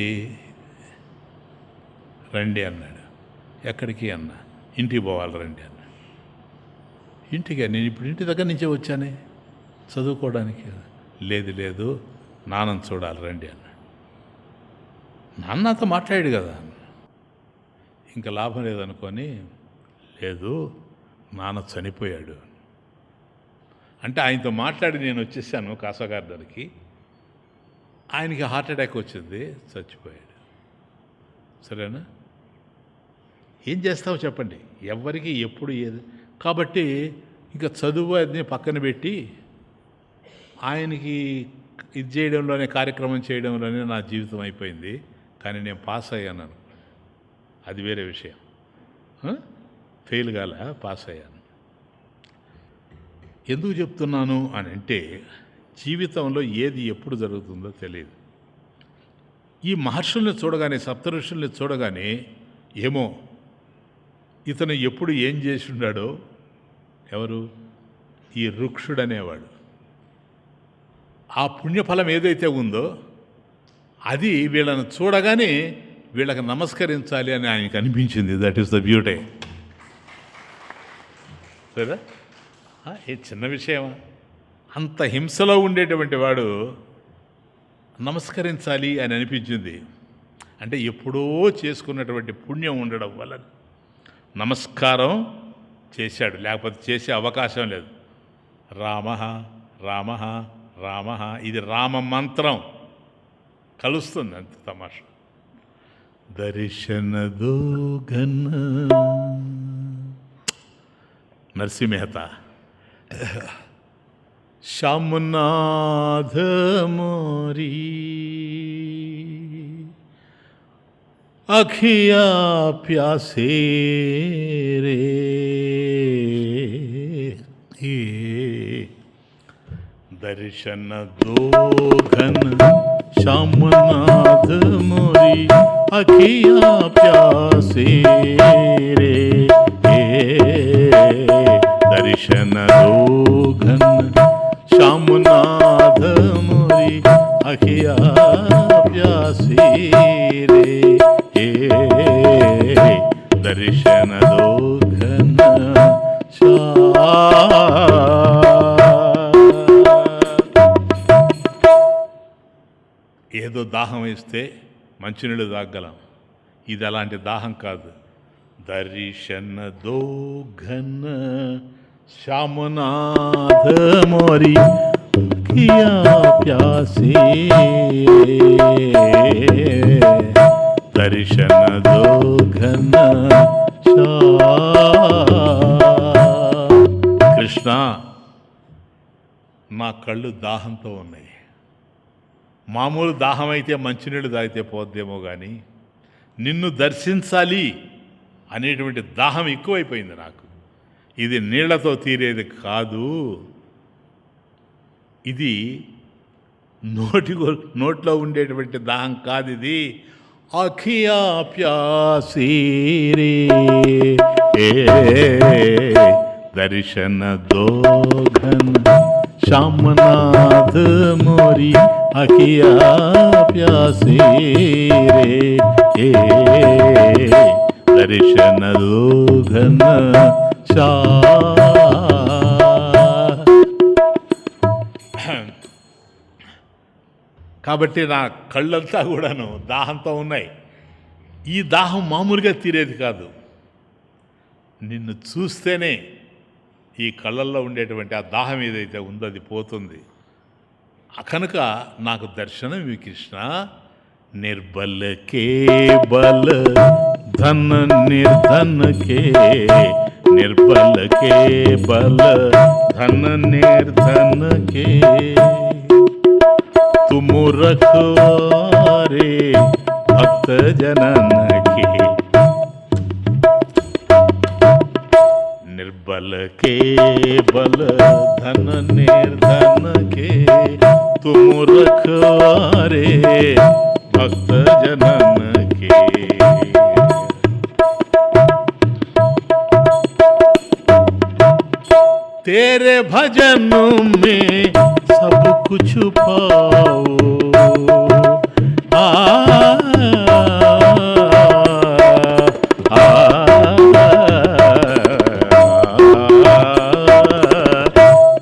రండి అన్నాడు. ఎక్కడికి అన్నా? ఇంటికి పోవాలి రండి అన్నాడు. ఇంటికి? నేను ఇప్పుడు ఇంటి దగ్గర నుంచే వచ్చానే చదువుకోవడానికి. లేదు లేదు, నాన్నని చూడాలి రండి అన్నాడు. నాన్నతో మాట్లాడాడు కదా. ఇంకా లాభం లేదనుకొని, లేదు నాన్న చనిపోయాడు అంటే ఆయనతో మాట్లాడి నేను వచ్చేసాను కాసా గార్డెన్కి. ఆయనకి హార్ట్ అటాక్ వచ్చింది, చచ్చిపోయాడు. సరేనా? ఏం చేస్తావో చెప్పండి, ఎవరికి ఎప్పుడు ఏది. కాబట్టి ఇంకా చదువు అది పక్కన పెట్టి ఆయనకి ఇది చేయడంలోనే, కార్యక్రమం చేయడంలోనే నా జీవితం అయిపోయింది. కానీ నేను పాస్ అయ్యాను, అది వేరే విషయం. ఫెయిల్ కాల, పాస్ అయ్యాను. ఎందుకు చెప్తున్నాను అని అంటే, జీవితంలో ఏది ఎప్పుడు జరుగుతుందో తెలియదు. ఈ మహర్షుల్ని చూడగానే, సప్త ఋషుల్ని చూడగానే ఏమో ఇతను ఎప్పుడు ఏం చేసి ఉన్నాడో. ఎవరు? ఈ రుక్షుడనేవాడు. ఆ పుణ్యఫలం ఏదైతే ఉందో అది వీళ్ళని చూడగానే వీళ్ళకి నమస్కరించాలి అని ఆయనకు అనిపించింది. That is the beauty. సరే, ఏ చిన్న విషయమా? అంత హింసలో ఉండేటువంటి వాడు నమస్కరించాలి అని అనిపించింది. అంటే ఎప్పుడో చేసుకున్నటువంటి పుణ్యం ఉండడం వల్ల నమస్కారం చేశాడు, లేకపోతే చేసే అవకాశం లేదు. రామ రామ రామ, ఇది రామ మంత్రం కలుస్తుంది. అంత తమాషా. దర్శన దోగన నరసి మెహతా. శ్యామనాథ మోరీ अखिया प्यासे रे, दर्शन दो घन श्यामनाथ मोरी, अखिया प्यासे रे, दर्शन दो घन श्यामनाथ मोरी, अखिया प्यासे रे, दर्शन दो घन ఏదో దాహం వేస్తే మంచినీళ్ళు తాగలం, ఇది అలాంటి దాహం కాదు. దర్శన దో ఘన శ్యామనాథ మోరీ, కియా ప్యాసే, దర్శన దో ఘన. కృష్ణ, నా కళ్ళు దాహంతో ఉన్నాయి. మామూలు దాహం అయితే మంచినీళ్ళు తాగితే పోద్దేమో కానీ నిన్ను దర్శించాలి అనేటువంటి దాహం ఎక్కువైపోయింది నాకు. ఇది నీళ్లతో తీరేది కాదు, ఇది నోట్లో ఉండేటువంటి దాహం కాదు, ఇది अखिया प्यासी रे दर्शन दो घन श्यामनाथ मोरी अखिया प्यासी रे दर्शन दो घन కాబట్టి నా కళ్ళంతా కూడాను దాహంతో ఉన్నాయి. ఈ దాహం మామూలుగా తీరేది కాదు. నిన్ను చూస్తేనే ఈ కళ్ళల్లో ఉండేటువంటి ఆ దాహం ఏదైతే ఉందో అది పోతుంది. కనుక నాకు దర్శనం ఇవి కృష్ణ. నిర్బల్ కే బల ధన నిర్ధన్ కే నిర్బల్ కే బల ధన నిర్ధన్ కే तुम रखवारे भक्त जनन के निर्बल के बल धन निर्धन के तुम रखवारे भक्त जनन के तेरे भजन में सब कुछ पाओ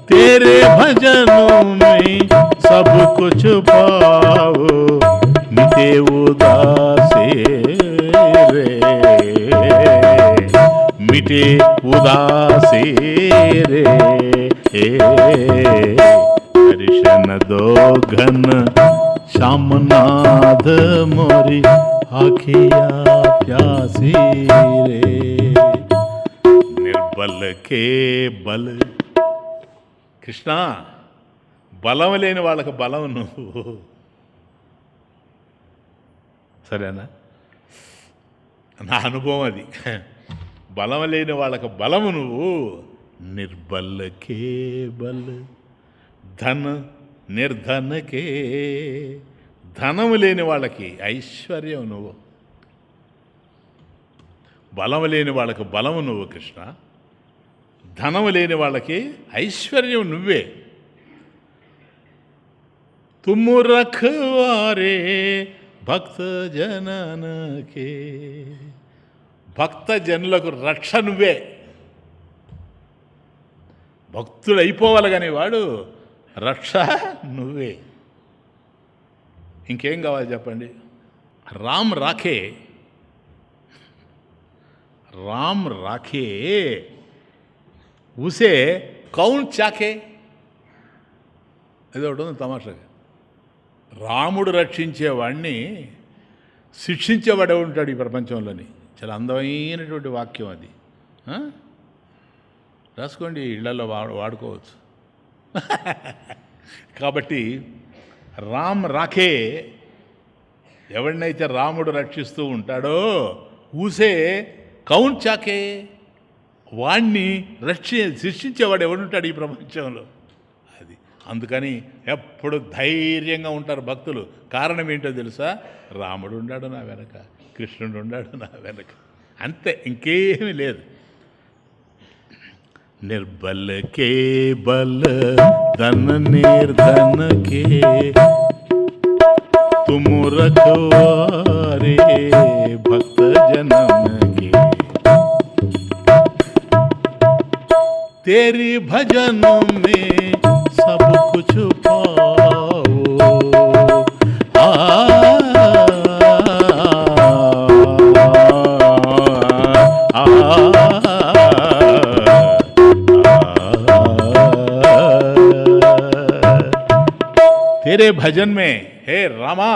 तेरे भजनों में सब कुछ पाओ मिटे उदासी रे मिटे उदासी रे दर्शन दो घन श्यामनाथ मोरी आखिया प्यासी रे निर्बल के बल కృష్ణ బలం లేని వాళ్ళకి బలం నువ్వు. సరేనా? నా అనుభవం అది. బలం లేని వాళ్ళకి బలము నువ్వు. నిర్బల్ కే బల్ ధన నిర్ధనకే ధనము లేని వాళ్ళకి ఐశ్వర్యం నువ్వు. బలము లేని వాళ్ళకి బలము నువ్వు కృష్ణ. ధనము లేని వాళ్ళకి ఐశ్వర్యం నువ్వే. తుమ్ము రఖవారే భక్త జననకే భక్త జనులకు రక్ష నువ్వే. భక్తుడు అయిపోవాలి కానీ వాడు రక్ష నువ్వే. ఇంకేం కావాలి చెప్పండి? రామ్ రాఖే రామ్ రాఖే ఉసే కౌన్ చాకే. ఏదో ఒకటి ఉంది తమాషాగా. రాముడు రక్షించేవాడిని శిక్షించేవాడే ఉంటాడు ఈ ప్రపంచంలోని. చాలా అందమైనటువంటి వాక్యం అది. రాసుకోండి, ఇళ్లలో వాడుకోవచ్చు. కాబట్టి రామ్ రాఖే, ఎవరినైతే రాముడు రక్షిస్తూ ఉంటాడో ఊసే కౌన్ చాకే, వాణ్ణి శిక్షించేవాడు ఎవడుంటాడు ఈ ప్రపంచంలో. అది అందుకని ఎప్పుడు ధైర్యంగా ఉంటారు భక్తులు. కారణం ఏంటో తెలుసా? రాముడు ఉన్నాడు నా వెనక, కృష్ణుడు ఉన్నాడు నా వెనక, అంతే, ఇంకేమీ లేదు. నిర్బల్ కే బల్ ధన నిర్ధన కే तुम रखवारे भक्त जनन के तेरी भजन में सब कुछ पाओ। तेरे भजन में హే రామా,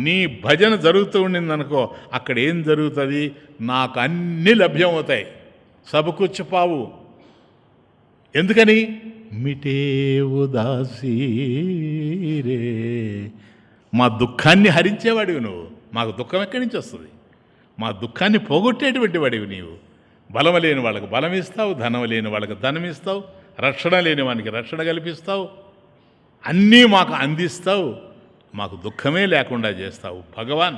నీ భజన జరుగుతూ ఉండిందనుకో, అక్కడ ఏం జరుగుతుంది? నాకు అన్నీ లభ్యమవుతాయి. సబకుచ్చు పావు. ఎందుకని? మిటే ఉదాసీ రే, మా దుఃఖాన్ని హరించేవాడివి నువ్వు. మాకు దుఃఖం ఎక్కడి నుంచి వస్తుంది? మా దుఃఖాన్ని పోగొట్టేటువంటి వాడివి నీవు. బలం లేని వాళ్ళకి బలం ఇస్తావు, ధనం లేని వాళ్ళకి ధనం ఇస్తావు, రక్షణ లేని వానికి రక్షణ కల్పిస్తావు, అన్నీ మాకు అందిస్తావు, మాకు దుఃఖమే లేకుండా చేస్తావు భగవాన్.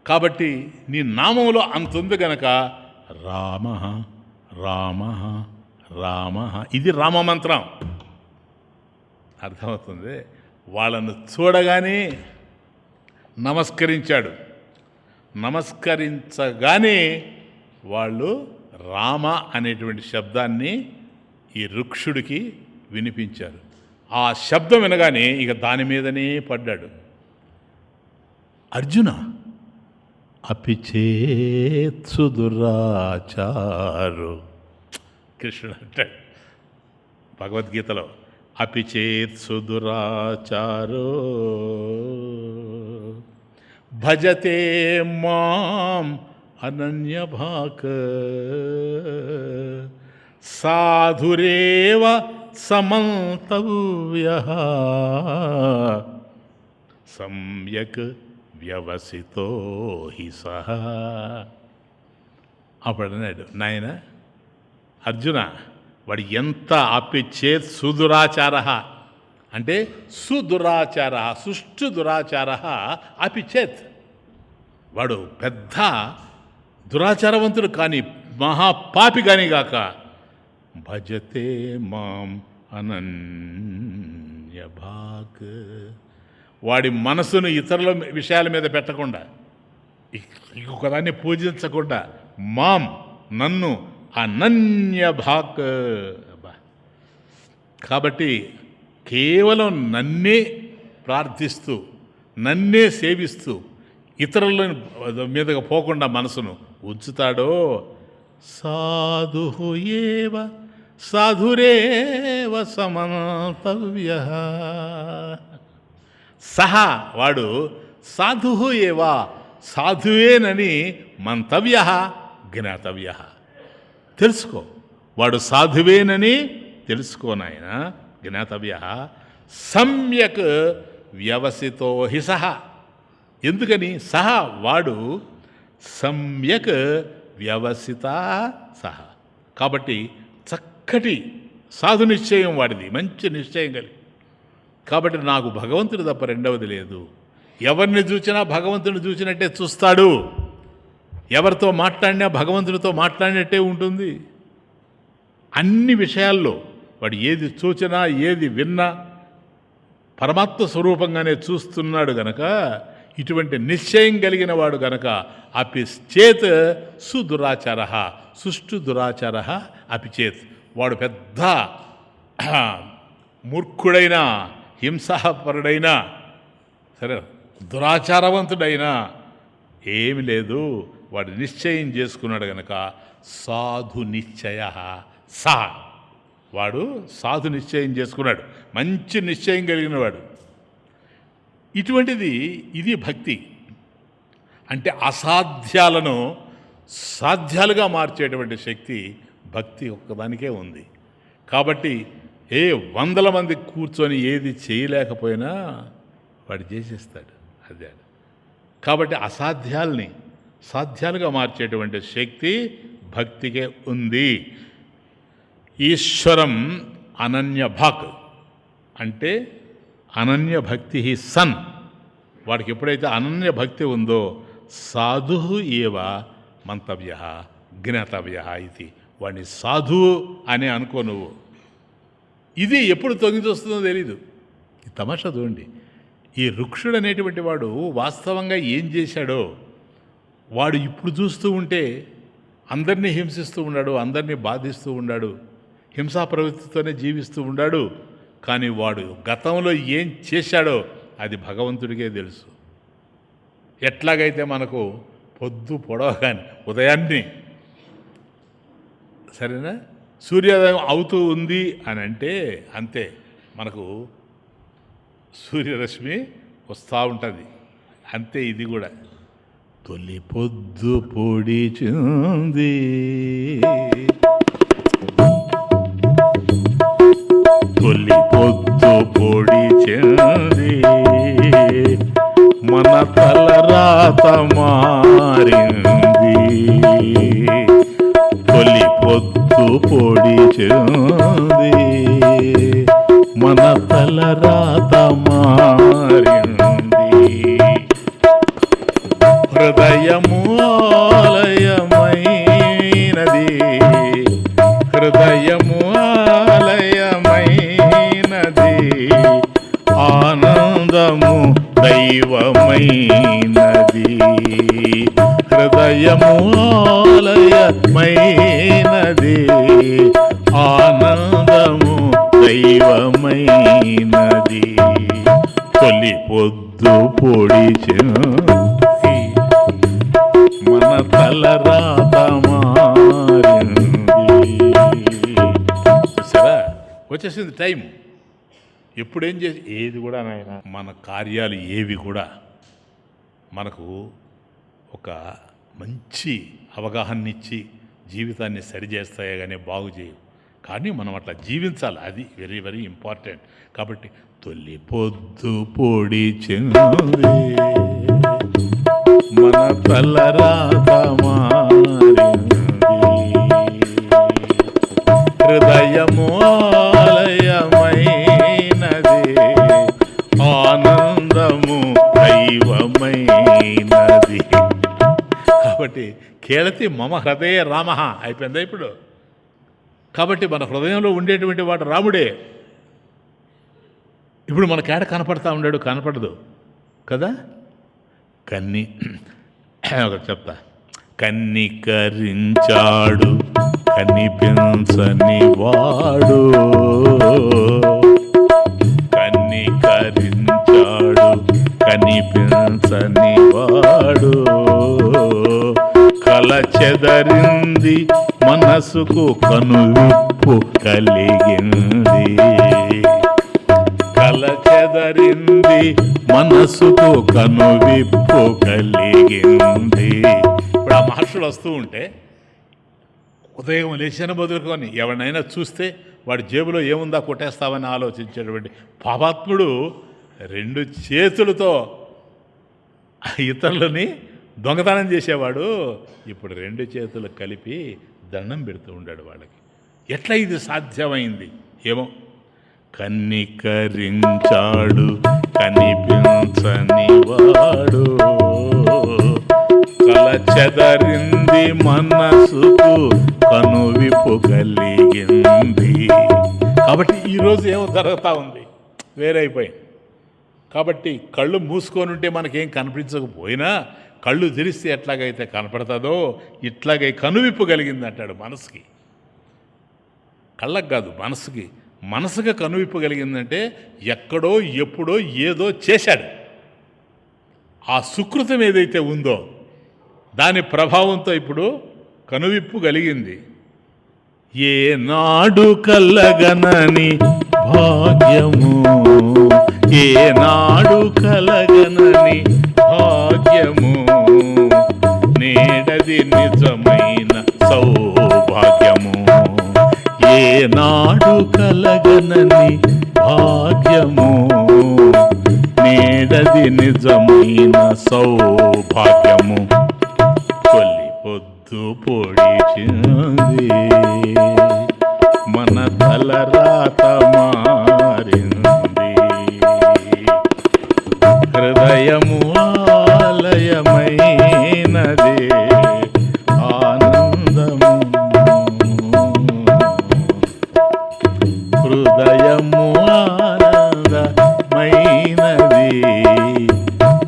కాబట్టి నీ నామంలో అంత ఉంది గనక రామ రామ రామ, ఇది రామమంత్రం. అర్థమవుతుంది. వాళ్ళను చూడగానే నమస్కరించాడు. నమస్కరించగానే వాళ్ళు రామ అనేటువంటి శబ్దాన్ని ఈ రుక్షుడికి వినిపించారు. ఆ శబ్దం వినగానే ఇక దాని మీదనే పడ్డాడు. అర్జున అపిచేత్సు దురాచారు, కృష్ణుడు అంటాడు భగవద్గీతలో, అపిచేత్సు దురాచారో భజతే మాం అనన్యభాక్ సాధురేవ సమంతవ్యః సమ్యక్ వ్యవసితో హి సహ. అప్పుడు అన్నాడు, నాయన అర్జున, వాడు ఎంత అపిచేత్ సుదురాచార అంటే సుదురాచార సుష్టు దురాచార అపిచేత్, వాడు పెద్ద దురాచారవంతుడు కానీ మహాపాపి కానీ గాక భజతే మాం అనన్యభాక్, వాడి మనసును ఇతరుల విషయాల మీద పెట్టకుండా, ఇంకొకదాన్ని పూజించకుండా, మాం నన్ను అనన్యభాక్. కాబట్టి కేవలం నన్నే ప్రార్థిస్తూ నన్నే సేవిస్తూ ఇతరుల మీదగా పోకుండా మనసును ఉంచుతాడో సాధు ఏవ సాధురేవ సమంతవ్యః, సహా వాడు సాధు ఏవా సాధువేనని మంతవ్య జ్ఞాతవ్య, తెలుసుకో, వాడు సాధువేనని తెలుసుకోనాయన జ్ఞాతవ్య. సమ్యక్ వ్యవసితో హి సహ, ఎందుకని సహ వాడు సమ్యక్ వ్యవసిత సహ, కాబట్టి చక్కటి సాధు నిశ్చయం వాడిది, మంచి నిశ్చయం కలిగి. కాబట్టి నాకు భగవంతుడు తప్ప రెండవది లేదు. ఎవరిని చూసినా భగవంతుని చూసినట్టే చూస్తాడు, ఎవరితో మాట్లాడినా భగవంతుడితో మాట్లాడినట్టే ఉంటుంది. అన్ని విషయాల్లో వాడు ఏది చూచినా ఏది విన్నా పరమాత్మ స్వరూపంగానే చూస్తున్నాడు గనక, ఇటువంటి నిశ్చయం కలిగిన వాడు గనక అపిచేత్ సుదురాచార సుష్టు దురాచార అపిచేత్, వాడు పెద్ద మూర్ఖుడైనా హింసాపరుడైనా సరే దురాచారవంతుడైనా ఏమి లేదు, వాడు నిశ్చయం చేసుకున్నాడు గనక సాధు నిశ్చయ సహ, వాడు సాధు నిశ్చయం చేసుకున్నాడు, మంచి నిశ్చయం కలిగిన వాడు. ఇటువంటిది ఇది భక్తి అంటే, అసాధ్యాలను సాధ్యాలుగా మార్చేటువంటి శక్తి భక్తి ఒక్కదానికే ఉంది. కాబట్టి 100 మంది కూర్చొని ఏది చేయలేకపోయినా వాడు చేసేస్తాడు. అదే కాబట్టి అసాధ్యాల్ని సాధ్యాలుగా మార్చేటువంటి శక్తి భక్తికే ఉంది. ఈశ్వరం అనన్యభాక్ అంటే అనన్యభక్తి సన్, వాడికి ఎప్పుడైతే అనన్య భక్తి ఉందో సాధు ఏవ మంతవ్య జ్ఞాతవ్య ఇది, వాడిని సాధువు అని అనుకో నువ్వు. ఇది ఎప్పుడు తొంగిచొస్తుందో తెలీదు. ఈ తమాషా చూడండి, ఈ రుక్షుడు అనేటువంటి వాడు వాస్తవంగా ఏం చేశాడో వాడు ఇప్పుడు చూస్తూ ఉంటే అందరినీ హింసిస్తూ ఉన్నాడు, అందరినీ బాధిస్తూ ఉన్నాడు, హింసా ప్రవృత్తితోనే జీవిస్తూ ఉన్నాడు. కానీ వాడు గతంలో ఏం చేశాడో అది భగవంతుడికే తెలుసు. ఎట్లాగైతే మనకు పొద్దు పొడవగానే ఉదయాన్ని సరేనా సూర్యోదయం అవుతూ ఉంది అని అంటే అంతే, మనకు సూర్యరశ్మి వస్తూ ఉంటుంది అంతే. ఇది కూడా తొలి పొద్దు పొడిచింది తొలి పొద్దు పొడిచింది మన తలరాత మారింది, తొలి పొద్దు పొడిచింది మన తలరాత మారింది, హృదయ హృదయము ఆలయమైనది, హృదయము ఆలయమైనది, ఆనందము దైవమైనది. హృదయము ఆలయమైనది, ఆనందము దైవమైనది. తొలి పొద్దు పొడిచింది, మన తలరాత మారింది. చూసారా, వచ్చేసింది టైం. ఎప్పుడేం చేసి ఏది కూడా నాయన మన కార్యాలు ఏవి కూడా మనకు ఒక మంచి అవగాహన ఇచ్చి జీవితాన్ని సరిచేస్తాయే కానీ బాగు చేయవు. కానీ మనం అట్లా జీవించాలి, అది వెరీ వెరీ ఇంపార్టెంట్. కాబట్టి తొలి పొద్దు పొడిచింది, మన తలరాత మారింది. హృదయము ఆలయమైనది, ఆనందము దైవమైనది. కాబట్టి కేళతి మమ హృదయ రామ అయిపోయిందా ఇప్పుడు? కాబట్టి మన హృదయంలో ఉండేటువంటి వాడు రాముడే. ఇప్పుడు మన కేడ కనపడతా ఉన్నాడు, కనపడదు కదా. ఒకటి చెప్తా, కన్నికరించాడు కనిపించని వాడు, కన్నికరించాడు కనిపించని వాడు, కల చెదరింది మనసుకు కనువిప్పు కలిగింది, కల చెదరింది మనసుకు కనువిప్పు కలిగింది. ఇప్పుడు ఆ మహర్షులు వస్తూ ఉంటే ఉదయం లేచిన మొదలుకొని ఎవరినైనా చూస్తే వాడి జేబులో ఏముందా కొట్టేస్తావని ఆలోచించేటువంటి పాపాత్ముడు 2 చేతులతో ఇతరులని దొంగతనం చేసేవాడు ఇప్పుడు 2 చేతులు కలిపి దండం పెడుతూ ఉండాడు వాళ్ళకి. ఎట్లా ఇది సాధ్యమైంది ఏమో. కన్నికరించాడు కనిపించని వాడు, కల చెదరింది మనసుకు కనువిప్పు కలిగింది. కాబట్టి ఈరోజు ఏమో జరుగుతూ ఉంది, వేరైపోయింది. కాబట్టి కళ్ళు మూసుకొని ఉంటే మనకేం కనిపించకపోయినా కళ్ళు తెరిస్తే ఎట్లాగైతే కనపడుతుందో ఇట్లాగే కనువిప్పు కలిగింది అంటాడు మనసుకి. కళ్ళకు కాదు, మనసుకి. మనసుగా కనువిప్పు కలిగిందంటే ఎక్కడో ఎప్పుడో ఏదో చేశాడు. ఆ సుకృతం ఏదైతే ఉందో దాని ప్రభావంతో ఇప్పుడు కనువిప్పు కలిగింది. ఏనాడు కలగనని భాగ్యము, ఏనాడు కలగనని భాగ్యము, నేడది నిజమైన సౌభాగ్యము. ఏనాడు కలగనని భాగ్యము, నేడది నిజమైన సౌభాగ్యము. తొలి పొద్దు పొడిచింది, మన తలరాత మారింది. హృదయము ఆలయమైనది, ఆనందము. హృదయము ఆనందమైనది,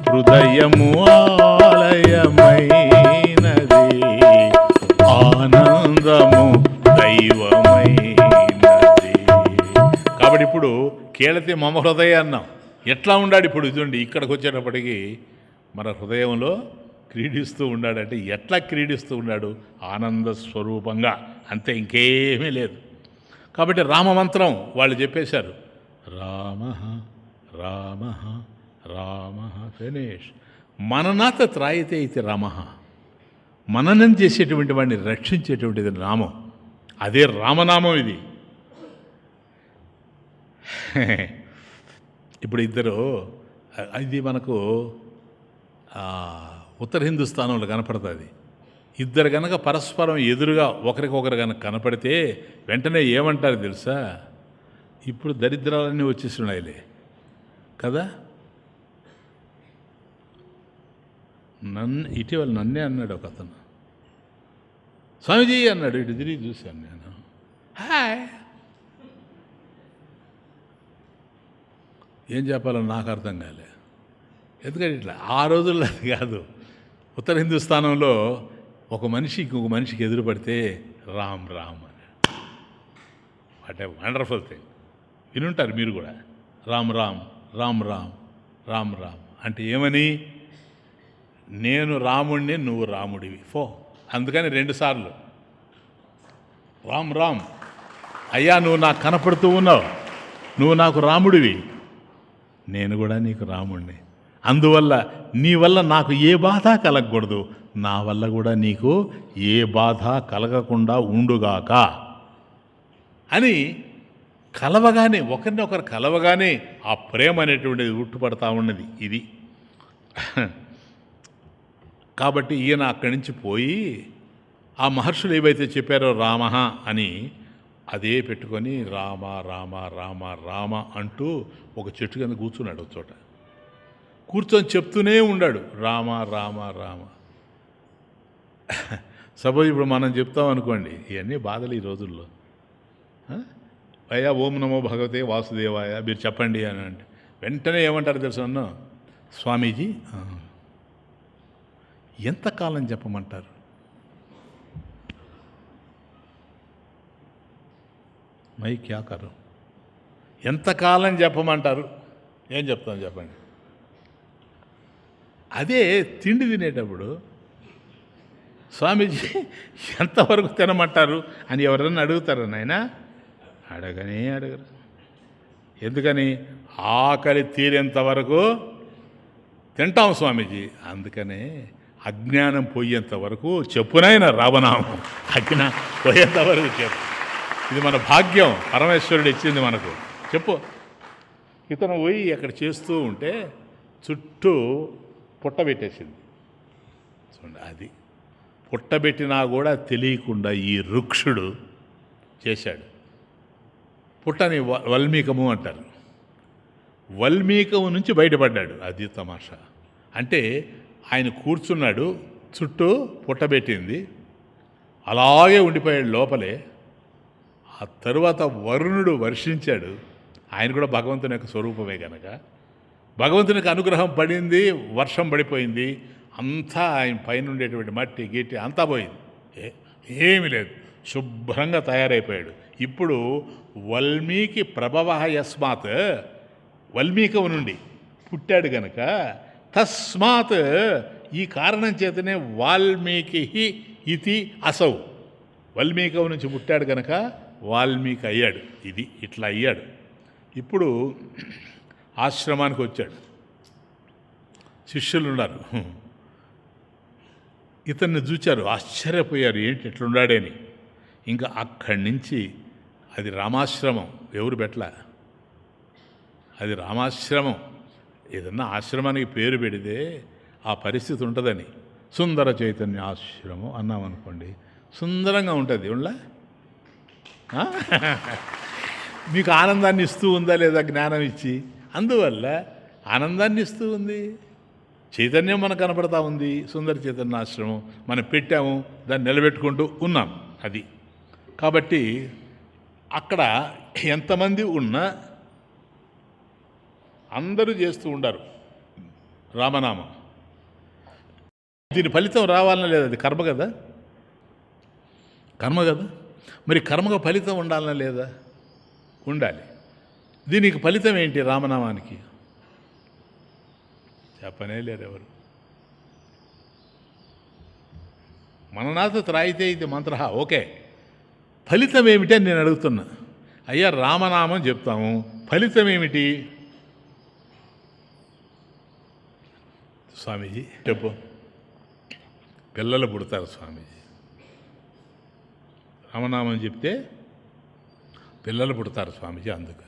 హృదయము ఆలయమైనది, ఆనందము దైవమైనది. కాబట్టి ఇప్పుడు కేళతి మమ హృదయ అన్నాం. ఎట్లా ఉన్నాడు ఇప్పుడు? ఇదండి ఇక్కడికి వచ్చేటప్పటికి మన హృదయంలో క్రీడిస్తూ ఉన్నాడంటే ఎట్లా క్రీడిస్తూ ఉన్నాడు? ఆనంద స్వరూపంగా, అంతే, ఇంకేమీ లేదు. కాబట్టి రామమంత్రం వాళ్ళు చెప్పేశారు, రామ రామ రామ ఫినిష్. మననాథ త్రాయితే ఇది రామ. మననం చేసేటువంటి వాడిని రక్షించేటువంటిది నామం, అదే రామనామం. ఇది ఇప్పుడు ఇద్దరు, ఇది మనకు ఉత్తర హిందుస్థానంలో కనపడుతుంది. ఇద్దరు కనుక పరస్పరం ఎదురుగా ఒకరికొకరు కనుక కనపడితే వెంటనే ఏమంటారు తెలుసా? ఇప్పుడు దరిద్రాలన్నీ వచ్చేస్తున్నాయిలే కదా. ఇటీవల నన్నే అన్నాడు ఒక అతను, స్వామీజీ అన్నాడు. ఇటు తిరిగి చూశాను నేను, హాయ్. ఏం చెప్పాలో నాకు అర్థం కాలే. ఎందుకంటే ఇట్లా ఆ రోజుల్లో అది కాదు. ఉత్తర హిందుస్థానంలో ఒక మనిషి ఇంకొక మనిషికి ఎదురుపడితే రామ్ రామ్ అని, వాట్ ఏ వండర్ఫుల్ థింగ్. వినుంటారు మీరు కూడా, రామ్ రామ్ రామ్ రామ్ రామ్ రామ్ అంటే ఏమని, నేను రాముడిని, నువ్వు రాముడివి ఫో. అందుకని 2 సార్లు రామ్ రామ్. అయ్యా నువ్వు నాకు కనపడుతూ ఉన్నావు, నువ్వు నాకు రాముడివి, నేను కూడా నీకు రాముడిని. అందువల్ల నీ వల్ల నాకు ఏ బాధ కలగకూడదు, నా వల్ల కూడా నీకు ఏ బాధ కలగకుండా ఉండుగాక అని కలవగానే, ఒకరినొకరు కలవగానే ఆ ప్రేమ అనేటువంటిది ఉట్టుపడతా ఉన్నది. ఇది కాబట్టి ఈయన అక్కడి నుంచి పోయి ఆ మహర్షులు ఏవైతే చెప్పారో రామ అని అదే పెట్టుకొని రామ రామ రామ రామ అంటూ ఒక చెట్టు కింద కూర్చున్నాడు ఒక చోట. కూర్చొని చెప్తూనే ఉన్నాడు రామ రామ రామ. సపోజ్ ఇప్పుడు మనం చెప్తాం అనుకోండి, ఇవన్నీ బాధలు ఈ రోజుల్లో. అయ్యా ఓం నమో భగవతే వాసుదేవాయ మీరు చెప్పండి అని అంటే వెంటనే ఏమంటారు తెలుసు అన్న, స్వామీజీ ఎంతకాలం చెప్పమంటారు? మై క్యా కరు, ఎంతకాలం చెప్పమంటారు? ఏం చెప్తాను చెప్పండి. అదే తిండి తినేటప్పుడు స్వామీజీ ఎంతవరకు తినమంటారు అని ఎవరన్నా అడుగుతారు నాయన? అడగనే అడగరు. ఎందుకని? ఆకలి తీరేంత వరకు తింటాం స్వామీజీ. అందుకనే అజ్ఞానం పోయేంత వరకు చెప్పునైనా రావనామం, అజ్ఞానం పోయేంత వరకు చెప్పు. ఇది మన భాగ్యం, పరమేశ్వరుడు ఇచ్చింది మనకు. చెప్పు. ఇతను పోయి అక్కడ చేస్తూ ఉంటే చుట్టూ పుట్టబెట్టేసింది. చూడండి, అది పుట్టబెట్టినా కూడా తెలియకుండా ఈ వృక్షుడు చేశాడు. పుట్టని వల్మీకము అంటారు. వల్మీకము నుంచి బయటపడ్డాడు. అది తమాషా. అంటే ఆయన కూర్చున్నాడు, చుట్టూ పుట్టబెట్టింది, అలాగే ఉండిపోయాడు లోపలే. ఆ తరువాత వరుణుడు వర్షించాడు. ఆయన కూడా భగవంతుని యొక్క స్వరూపమే కనుక భగవంతునికి అనుగ్రహం పడింది, వర్షం పడిపోయింది, అంతా ఆయన పైన ఉండేటువంటి మట్టి గిట్టి అంతా పోయింది, ఏమీ లేదు, శుభ్రంగా తయారైపోయాడు. ఇప్పుడు వల్మీకి ప్రభవ యస్మాత్, వల్మీకం నుండి పుట్టాడు గనక తస్మాత్ ఈ కారణం చేతనే వాల్మీకి ఇతి అసౌ, వల్మీకం నుంచి పుట్టాడు గనక వాల్మీకి అయ్యాడు. ఇది ఇట్లా అయ్యాడు. ఇప్పుడు ఆశ్రమానికి వచ్చాడు. శిష్యులు ఉన్నారు, ఇతన్ని చూచారు, ఆశ్చర్యపోయారు, ఏంటి ఎట్లున్నాడని. ఇంకా అక్కడి నుంచి అది రామాశ్రమం, ఎవరు పెట్టలా, అది రామాశ్రమం. ఏదన్నా ఆశ్రమానికి పేరు పెడితే ఆ పరిస్థితి ఉంటుందని. సుందర చైతన్య ఆశ్రమం అన్నామనుకోండి, సుందరంగా ఉంటుంది. ఉండా మీకు ఆనందాన్ని ఇస్తూ ఉందా లేదా జ్ఞానం ఇచ్చి? అందువల్ల ఆనందాన్ని ఇస్తూ ఉంది. చైతన్యం మనకు కనపడతా ఉంది. సుందర చైతన్యాశ్రమం మనం పెట్టాము, దాన్ని నిలబెట్టుకుంటూ ఉన్నాం. అది కాబట్టి అక్కడ ఎంతమంది ఉన్నా అందరూ చేస్తూ ఉండారు రామనామం. దీని ఫలితం రావాలన్నా లేదా? అది కర్మ కదా, కర్మ కదా. మరి కర్మకు ఫలితం ఉండాలన్నా లేదా? ఉండాలి. దీనికి ఫలితం ఏంటి? రామనామానికి చెప్పనే లేరు ఎవరు. మననాథ త్రాయితే ఇది మంత్ర, ఓకే, ఫలితం ఏమిటి అని నేను అడుగుతున్నా. అయ్యా రామనామం చెప్తాము, ఫలితం ఏమిటి స్వామీజీ చెప్పు. పిల్లలు పుడతారు స్వామీజీ, రామనామం చెప్తే పిల్లలు పుడతారు స్వామీజీ. అందుకు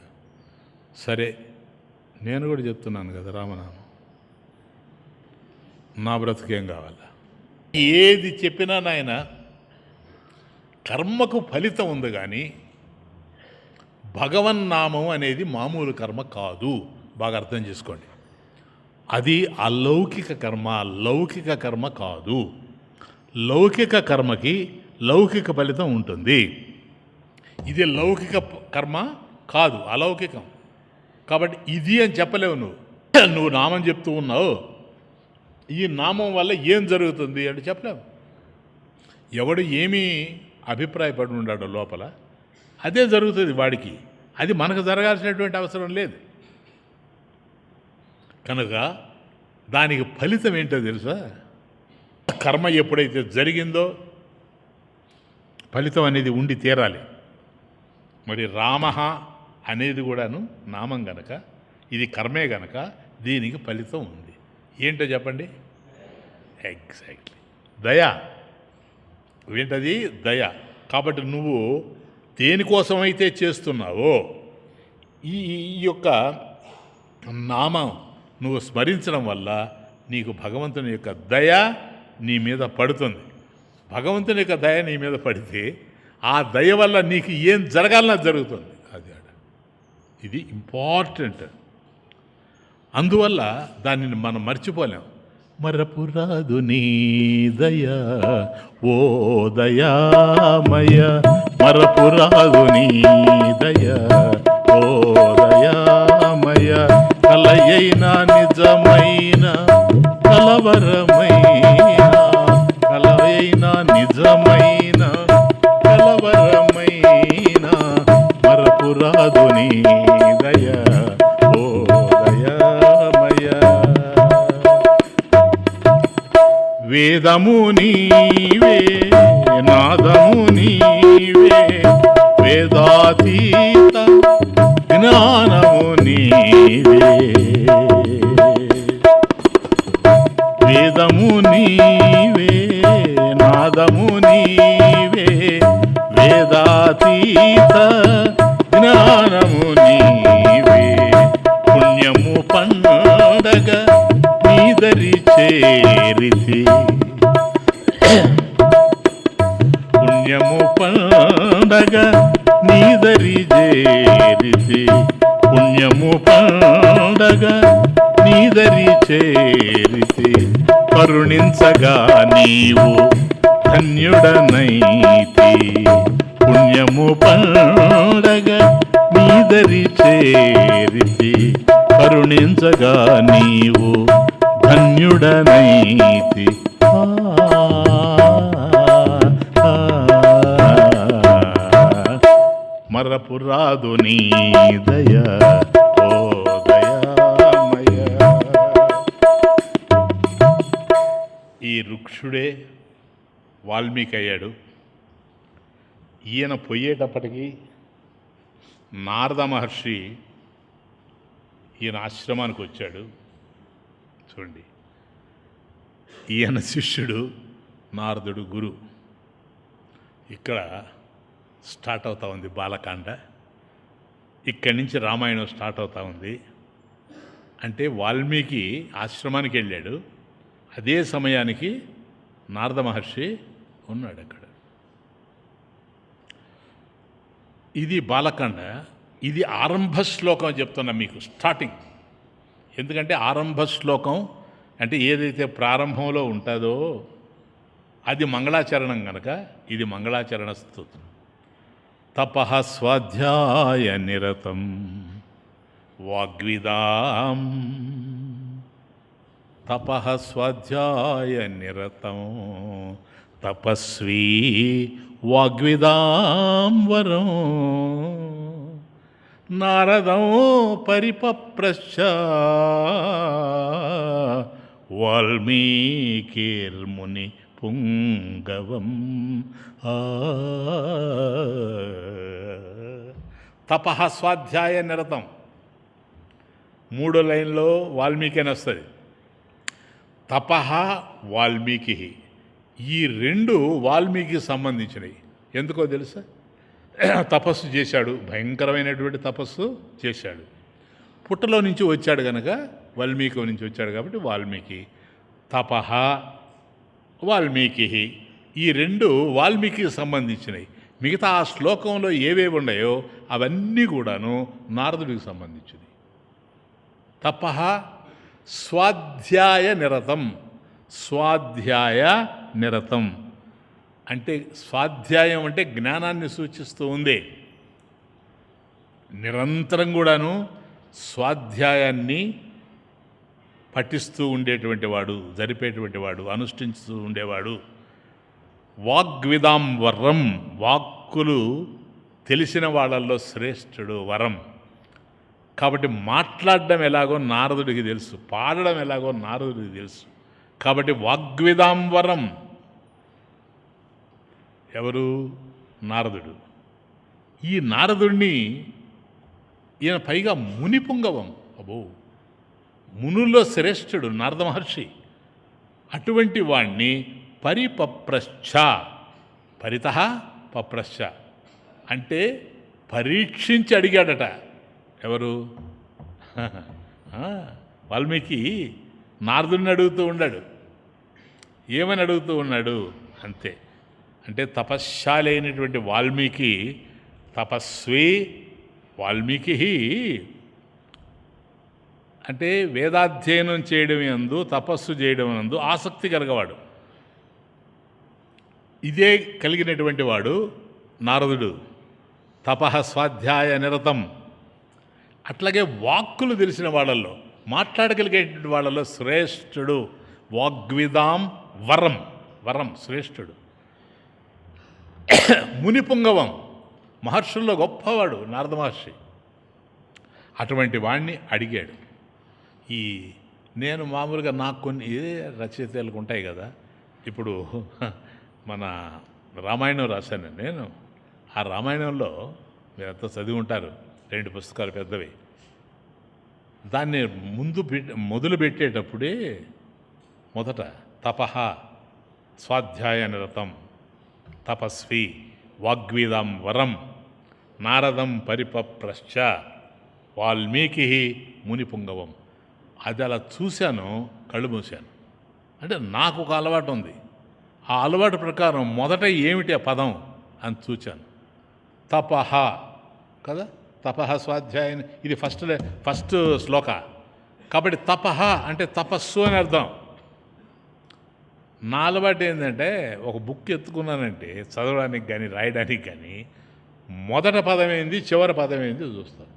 సరే, నేను కూడా చెప్తున్నాను కదా రామనామం, నా బ్రతుకేం కావాలా? ఏది చెప్పినా నాయన కర్మకు ఫలితం ఉంది, కానీ భగవన్నామం అనేది మామూలు కర్మ కాదు. బాగా అర్థం చేసుకోండి. అది అలౌకిక కర్మ, లౌకిక కర్మ కాదు. లౌకిక కర్మకి లౌకిక ఫలితం ఉంటుంది. ఇది లౌకిక కర్మ కాదు, అలౌకికం. కాబట్టి ఇది అని చెప్పలేవు. నువ్వు నామం చెప్తూ ఉన్నావు, ఈ నామం వల్ల ఏం జరుగుతుంది అంటే చెప్పలేవు. ఎవడు ఏమీ అభిప్రాయపడి ఉన్నాడో లోపల అదే జరుగుతుంది వాడికి. అది మనకు జరగాల్సినటువంటి అవసరం లేదు. కనుక దానికి ఫలితం ఏంటో తెలుసా? కర్మ ఎప్పుడైతే జరిగిందో ఫలితం అనేది ఉండి తీరాలి. మరి రామ అనేది కూడాను నామం గనక, ఇది కర్మే గనక దీనికి ఫలితం ఉంది. ఏంటో చెప్పండి? ఎగ్జాక్ట్లీ దయ. ఏంటది? దయ. కాబట్టి నువ్వు దేనికోసమైతే చేస్తున్నావో ఈ యొక్క నామం నువ్వు స్మరించడం వల్ల నీకు భగవంతుని యొక్క దయ నీ మీద పడుతుంది. భగవంతుని యొక్క దయ నీ మీద పడితే ఆ దయ వల్ల నీకు ఏం జరగాలన్నా జరుగుతుంది. అది ఇది ఇంపార్టెంట్. అందువల్ల దానిని మనం మర్చిపోలేం. మరపురాదు నీ దయ ఓ దయామయ, మరపురాదు నీ దయ ఓ దయామయ, కలయైన నిజమైన కలవరమైన, కలయైన నిజమైన కలవరమైన, మరపురాదు నీ దయ ఓ దయామయ. వేదము నీవే నాదము నీవే, వేదాతీత జ్ఞానము నీవే, వేదము నీవే నాదము నీవే, వేదాతీత జ్ఞానము నీవే, పుణ్యము పండగ నీదరి చేరితి, పుణ్యము పండగ నీదరి చేరితి, పుణ్యము పండగ నీదరి చేరితి, కరుణించగా నీవు ధన్యుడనైతి, పుణ్యము పండగ నీదరి చేరితి, కరుణించగా నీవు ధన్యుడనైతి. మరపురాదు నీ దయ ఓ దయామయ. ఈ రుక్షుడే వాల్మీకి అయ్యాడు. ఈయన పోయేటప్పటికీ నారద మహర్షి ఈయన ఆశ్రమానికి వచ్చాడు. చూడండి, ఈయన శిష్యుడు, నారదుడు గురు. ఇక్కడ స్టార్ట్ అవుతూ ఉంది బాలకాండ. ఇక్కడి నుంచి రామాయణం స్టార్ట్ అవుతూ ఉంది. అంటే వాల్మీకి ఆశ్రమానికి వెళ్ళాడు, అదే సమయానికి నారద మహర్షి ఉన్నాడు అక్కడ. ఇది బాలకాండ. ఇది ఆరంభ శ్లోకం చెప్తున్నా మీకు, స్టార్టింగ్. ఎందుకంటే ఆరంభ శ్లోకం అంటే ఏదైతే ప్రారంభంలో ఉంటుందో అది మంగళాచరణం కనుక ఇది మంగళాచరణ స్తోత్రం. తపః స్వాధ్యాయ నిరతం వాగ్విదాం, తపః స్వాధ్యాయ నిరతం తపస్వీ వాగ్విదాం వరం, నారదం పరిపప్రశ్చ వాల్మీకిర్ముని పుంగవం. తపః స్వాధ్యాయ నిరతం 3వ లైన్లో వాల్మీకి అని వస్తుంది. తపః వాల్మీకి, ఈ 2 వాల్మీకి సంబంధించినవి. ఎందుకో తెలుసా? తపస్సు చేశాడు, భయంకరమైనటువంటి తపస్సు చేశాడు. పుట్టలో నుంచి వచ్చాడు కనుక వాల్మీకి నుంచి వచ్చాడు కాబట్టి వాల్మీకి. తపః వాల్మీకి, ఈ 2 వాల్మీకికి సంబంధించినవి. మిగతా ఆ శ్లోకంలో ఏవేవి ఉన్నాయో అవన్నీ కూడాను నారదుడికి సంబంధించినవి. తపః స్వాధ్యాయ నిరతం. స్వాధ్యాయ నిరతం అంటే స్వాధ్యాయం అంటే జ్ఞానాన్ని సూచిస్తూ ఉంది. నిరంతరం కూడాను స్వాధ్యాయాన్ని పఠిస్తూ ఉండేటువంటి వాడు, జరిపేటువంటి వాడు, అనుష్ఠించుతూ ఉండేవాడు. వాగ్విదాం వరం, వాక్కులు తెలిసిన వాళ్ళల్లో శ్రేష్ఠుడు, వరం. కాబట్టి మాట్లాడడం ఎలాగో నారదుడికి తెలుసు, పాడడం ఎలాగో నారదుడికి తెలుసు. కాబట్టి వాగ్విదాం వరం ఎవరు? నారదుడు. ఈ నారదుడిని ఈయన పైగా మునిపుంగవం. అబ్బో, మునుల్లో శ్రేష్ఠుడు నారద మహర్షి. అటువంటి వాణ్ణి పరిపప్రశ్చ, పరితః పప్రశ్చ అంటే పరీక్షించి అడిగాడట. ఎవరు? వాల్మీకి నారదుడిని అడుగుతూ ఉన్నాడు. ఏమని అడుగుతూ ఉన్నాడు? అంతే. అంటే తపశ్శాలి అయినటువంటి వాల్మీకి, తపస్వి వాల్మీకి అంటే వేదాధ్యయనం చేయడం యందు, తపస్సు చేయడం యందు ఆసక్తి కలగవాడు. ఇదే కలిగినటువంటి వాడు నారదుడు. తపః స్వాధ్యాయ నిరతం. అట్లాగే వాక్కులు తెలిసిన వాళ్ళల్లో, మాట్లాడగలిగేటువంటి వాళ్ళలో శ్రేష్ఠుడు. వాగ్విదాం వరం, వరం శ్రేష్ఠుడు. మునిపుంగవం, మహర్షుల్లో గొప్పవాడు నారద మహర్షి. అటువంటి వాణ్ణి అడిగాడు. నేను మామూలుగా నాకు కొన్ని రచయితలకు ఉంటాయి కదా. ఇప్పుడు మన రామాయణం రాశాను నేను. ఆ రామాయణంలో మీరంతా చదివి ఉంటారు, 2 పుస్తకాలు పెద్దవి. దాన్ని మొదలు పెట్టేటప్పుడే మొదట తపః స్వాధ్యాయ నిరతం, తపస్వి వాగ్విదాం వరం, నారదం పరిపప్రశ్చ, వాల్మీకి మునిపుంగవం. అది అలా చూశాను, కళ్ళు మూశాను. అంటే నాకు ఒక అలవాటు ఉంది. ఆ అలవాటు ప్రకారం మొదట ఏమిటి ఆ పదం అని చూచాను. తపః కదా, తపః స్వాధ్యాయం, ఇది ఫస్ట్ శ్లోక. కాబట్టి తపః అంటే తపస్సు అని అర్థం. నా అలవాటు ఏంటంటే, ఒక బుక్ ఎత్తుకున్నానంటే చదవడానికి కానీ రాయడానికి కానీ మొదట పదం ఏంది, చివరి పదం ఏంది చూస్తాను.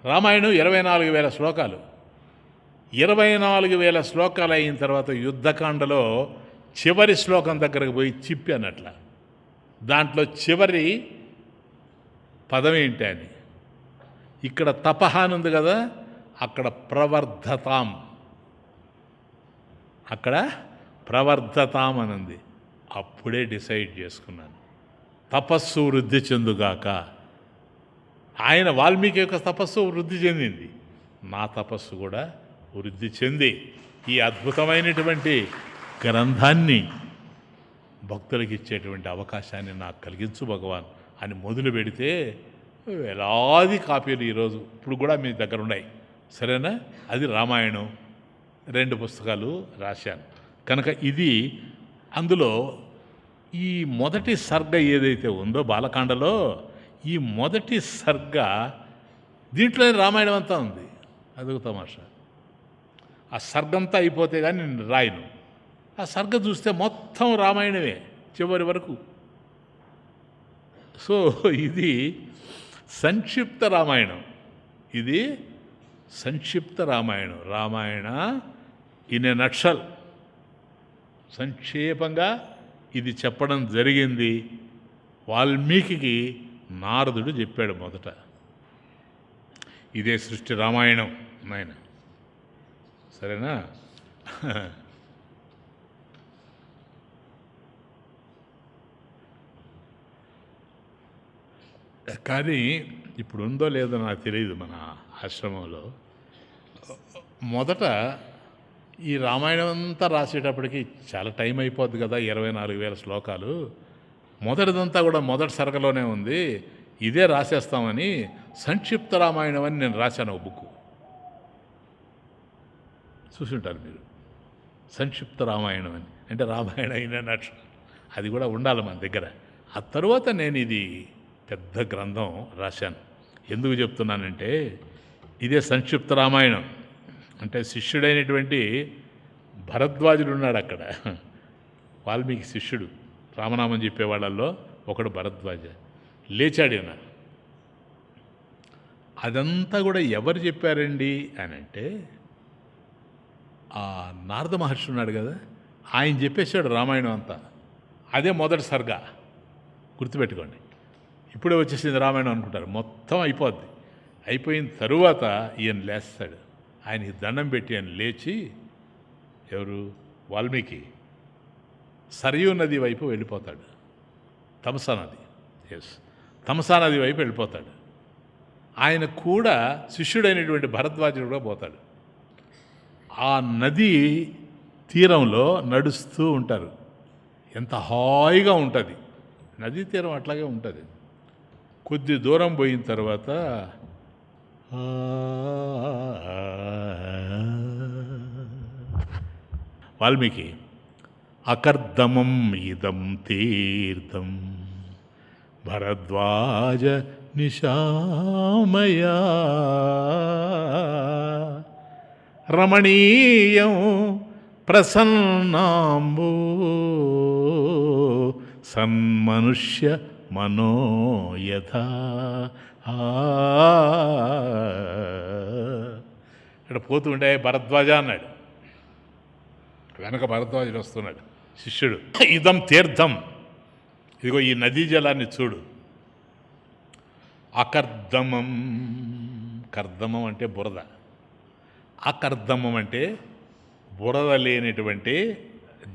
రామాయణం 24,000 శ్లోకాలు. 24,000 శ్లోకాలు అయిన తర్వాత యుద్ధకాండలో చివరి శ్లోకం దగ్గరకు పోయి చిప్పానట్ల. దాంట్లో చివరి పదం ఏంటి అని. ఇక్కడ తపః అని ఉంది కదా, అక్కడ ప్రవర్ధతాం, అక్కడ ప్రవర్ధతాం అని ఉంది. అప్పుడే డిసైడ్ చేసుకున్నాను, తపస్సు వృద్ధి చెందుగాక. ఆయన వాల్మీకి యొక్క తపస్సు వృద్ధి చెందింది, నా తపస్సు కూడా వృద్ధి చెంది ఈ అద్భుతమైనటువంటి గ్రంథాన్ని భక్తులకి ఇచ్చేటువంటి అవకాశాన్ని నాకు కలిగించు భగవాన్ అని మొదలు పెడితే వేలాది కాపీలు ఈరోజు ఇప్పుడు కూడా మీ దగ్గర ఉన్నాయి. సరేనా? అది రామాయణం 2 పుస్తకాలు రాశాను కనుక ఇది అందులో ఈ మొదటి సర్గ ఏదైతే ఉందో బాలకాండలో, ఈ మొదటి సర్గ దీంట్లోనే రామాయణం అంతా ఉంది. అదొక తమాషా. ఆ సర్గంతా అయిపోతే కానీ నేను రాయను. ఆ సర్గ చూస్తే మొత్తం రామాయణమే చివరి వరకు. సో ఇది సంక్షిప్త రామాయణం. ఇది సంక్షిప్త రామాయణం. రామాయణ ఇన్ ఎ నట్షల్, సంక్షేపంగా ఇది చెప్పడం జరిగింది. వాల్మీకి నారదుడు చెప్పాడు మొదట. ఇదే సృష్టి రామాయణం నాయన. సరేనా? కానీ ఇప్పుడు ఉందో లేదో నాకు తెలియదు. మన ఆశ్రమంలో మొదట ఈ రామాయణం అంతా రాసేటప్పటికి చాలా టైం అయిపోద్ది కదా, 24,000 శ్లోకాలు. మొదటిదంతా కూడా మొదటి సరగలోనే ఉంది. ఇదే రాసేస్తామని సంక్షిప్త రామాయణం అని నేను రాశాను ఒక బుక్. చూసుంటారు మీరు. సంక్షిప్త రామాయణం అని అంటే రామాయణ అయినట్టు అది కూడా ఉండాలి మన దగ్గర. ఆ తరువాత నేను ఇది పెద్ద గ్రంథం రాశాను. ఎందుకు చెప్తున్నానంటే ఇదే సంక్షిప్త రామాయణం. అంటే శిష్యుడైనటువంటి భరద్వాజుడు ఉన్నాడు అక్కడ. వాల్మీకి శిష్యుడు, రామనామం చెప్పేవాళ్ళల్లో ఒకడు భరద్వాజ. లేచాడు ఈయన. అదంతా కూడా ఎవరు చెప్పారండి అని అంటే, ఆ నారద మహర్షి ఉన్నాడు కదా, ఆయన చెప్పేశాడు రామాయణం అంతా. అదే మొదటి సర్గ, గుర్తుపెట్టుకోండి. ఇప్పుడే వచ్చేసింది రామాయణం అనుకుంటారు, మొత్తం అయిపోద్ది. అయిపోయిన తరువాత ఈయన లేస్తాడు. ఆయనకి దండం పెట్టి ఆయన లేచి, ఎవరు, వాల్మీకి, సరయూ నది వైపు వెళ్ళిపోతాడు. తమసా నది, తమసా నది వైపు వెళ్ళిపోతాడు. ఆయన కూడా శిష్యుడైనటువంటి భరద్వాజుడు కూడా పోతాడు. ఆ నది తీరంలో నడుస్తూ ఉంటారు. ఎంత హాయిగా ఉంటుంది నదీ తీరం, అట్లాగే ఉంటుంది. కొద్ది దూరం పోయిన తర్వాత వాల్మీకి, అకర్దమం ఇదం తీర్థం భరద్వాజ నిశామయా రమణీయం ప్రసన్నాంబో సన్మనుష్య మనోయథా. ఇక్కడ పోతుండే భరద్వాజ అన్నాడు. వెనక భరద్వాజుడు వస్తున్నాడు, శిష్యుడు. ఇదం తీర్థం, ఇదిగో ఈ నదీ జలాన్ని చూడు. అకర్దమం, కర్దమం అంటే బురద, అకర్దమం అంటే బురద లేనిటువంటి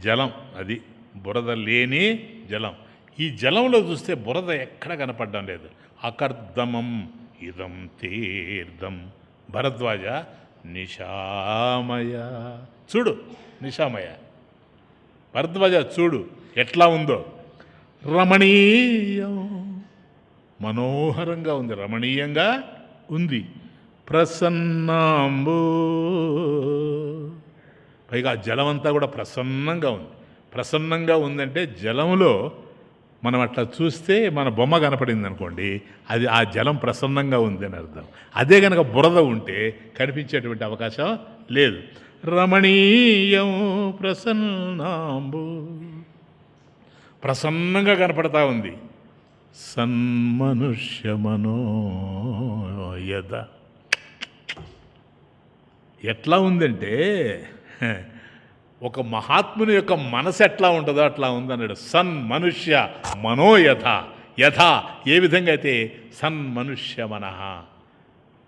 జలం. అది బురద లేని జలం. ఈ జలంలో చూస్తే బురద ఎక్కడ కనపడడం లేదు. అకర్దమం ఇదం తీర్థం భరద్వాజ నిశామయ. చూడు, నిశామయ భరద్వాజ చూడు ఎట్లా ఉందో. రమణీయం, మనోహరంగా ఉంది, రమణీయంగా ఉంది. ప్రసన్నాంబు, పైగా జలం అంతా కూడా ప్రసన్నంగా ఉంది. ప్రసన్నంగా ఉందంటే జలంలో మనం అట్లా చూస్తే మన బొమ్మ కనపడింది అనుకోండి, అది ఆ జలం ప్రసన్నంగా ఉంది అని అర్థం. అదే కనుక బురద ఉంటే కనిపించేటువంటి అవకాశం లేదు. రమణీయం ప్రసన్నాంబు, ప్రసన్నంగా కనపడతా ఉంది. సన్మనుష్య మనోయద, ఎట్లా ఉందంటే ఒక మహాత్ముని యొక్క మనసు ఎట్లా ఉంటుందో అట్లా ఉందన్నాడు. సన్మనుష్య మనోయథ, యథ ఏ విధంగా అయితే సన్మనుష్య మనః.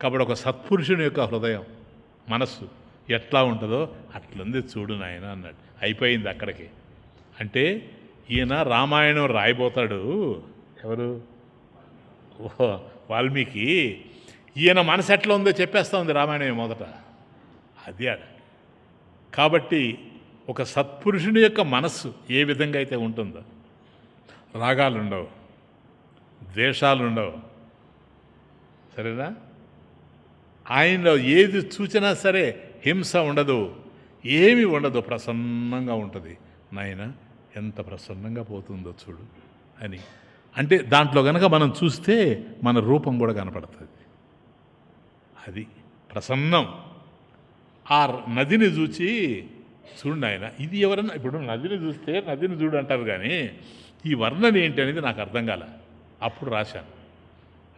కాబట్టి ఒక సత్పురుషుని యొక్క హృదయం, మనస్సు ఎట్లా ఉంటుందో అట్లుంది చూడు నాయన అన్నాడు. అయిపోయింది అక్కడికి. అంటే ఈయన రామాయణం రాయబోతాడు. ఎవరు? వాల్మీకి. ఈయన మనసు ఎట్లా ఉందో చెప్పేస్తూ ఉంది రామాయణం మొదట. అది కాబట్టి ఒక సత్పురుషుని యొక్క మనస్సు ఏ విధంగా అయితే ఉంటుందో, రాగాలు ఉండవు, ద్వేషాలు ఉండవు, సరేనా? ఆయనలో ఏది చూచినా సరే హింస ఉండదు, ఏమీ ఉండదు, ప్రసన్నంగా ఉంటుంది. నాయన ఎంత ప్రసన్నంగా పోతుందో చూడు అని. అంటే దాంట్లో కనుక మనం చూస్తే మన రూపం కూడా కనపడుతుంది. అది ప్రసన్నం. ఆ నదిని చూచి చూడండి ఆయన. ఇది ఎవరన్నా ఇప్పుడు నదిని చూస్తే నదిని చూడు అంటారు, కానీ ఈ వర్ణన ఏంటి అనేది నాకు అర్థం కాల. అప్పుడు రాశాను.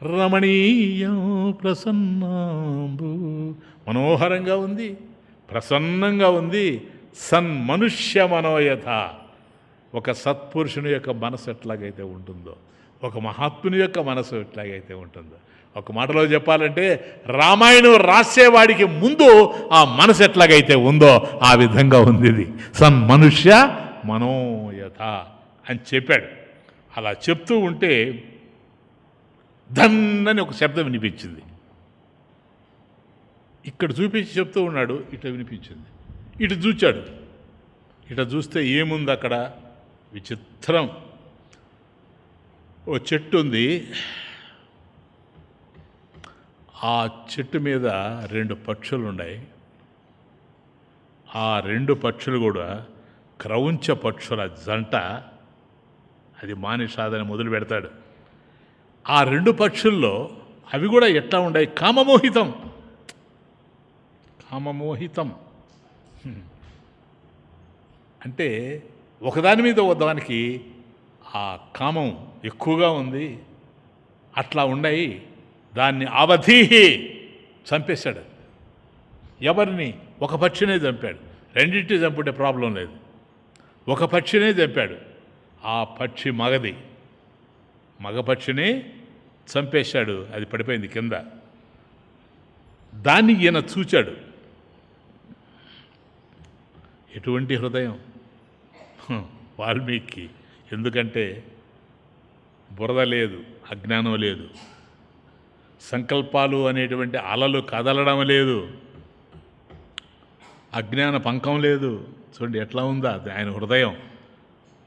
రమణీయం ప్రసన్నాంబు, మనోహరంగా ఉంది, ప్రసన్నంగా ఉంది. సన్మనుష్య మనోయథ, ఒక సత్పురుషుని యొక్క మనసు ఎట్లాగైతే ఉంటుందో, ఒక మహాత్ముని యొక్క మనసు ఎట్లాగైతే ఉంటుందో, ఒక మాటలో చెప్పాలంటే రామాయణం రాసేవాడికి ముందు ఆ మనసు ఎట్లాగైతే ఉందో ఆ విధంగా ఉంది ఇది. సన్మనుష్య మనోయథ అని చెప్పాడు. అలా చెప్తూ ఉంటే ధన్నని ఒక శబ్దం వినిపించింది. ఇక్కడ చూపించి చెప్తూ ఉన్నాడు, ఇటు వినిపించింది. ఇటు చూచాడు. ఇటు చూస్తే ఏముంది అక్కడ? విచిత్రం. ఓ చెట్టు ఉంది. ఆ చెట్టు మీద 2 పక్షులు ఉన్నాయి. ఆ 2 పక్షులు కూడా క్రౌంచ పక్షుల జంట. అది మానిషాదని మొదలు పెడతాడు. ఆ 2 పక్షుల్లో అవి కూడా ఎట్లా ఉన్నాయి? కామమోహితం. కామమోహితం. అంటే ఒకదాని మీద ఒకదానికి ఆ కామం ఎక్కువగా ఉంది. అట్లా ఉన్నాయి. దాన్ని అవధీహి చంపేశాడు. ఎవరిని? ఒక పక్షినే చంపాడు. రెండింటిని చంపుంటే ప్రాబ్లం లేదు. ఒక పక్షినే చంపాడు. ఆ పక్షి మగది. మగ పక్షిని చంపేశాడు. అది పడిపోయింది కింద. దాన్ని ఈయన చూచాడు. ఎటువంటి హృదయం వాల్మీకి! ఎందుకంటే బురద లేదు, అజ్ఞానం లేదు, సంకల్పాలు అనేటువంటి అలలు కదలడం లేదు, అజ్ఞాన పంకం లేదు. చూడండి ఎట్లా ఉందా అది ఆయన హృదయం.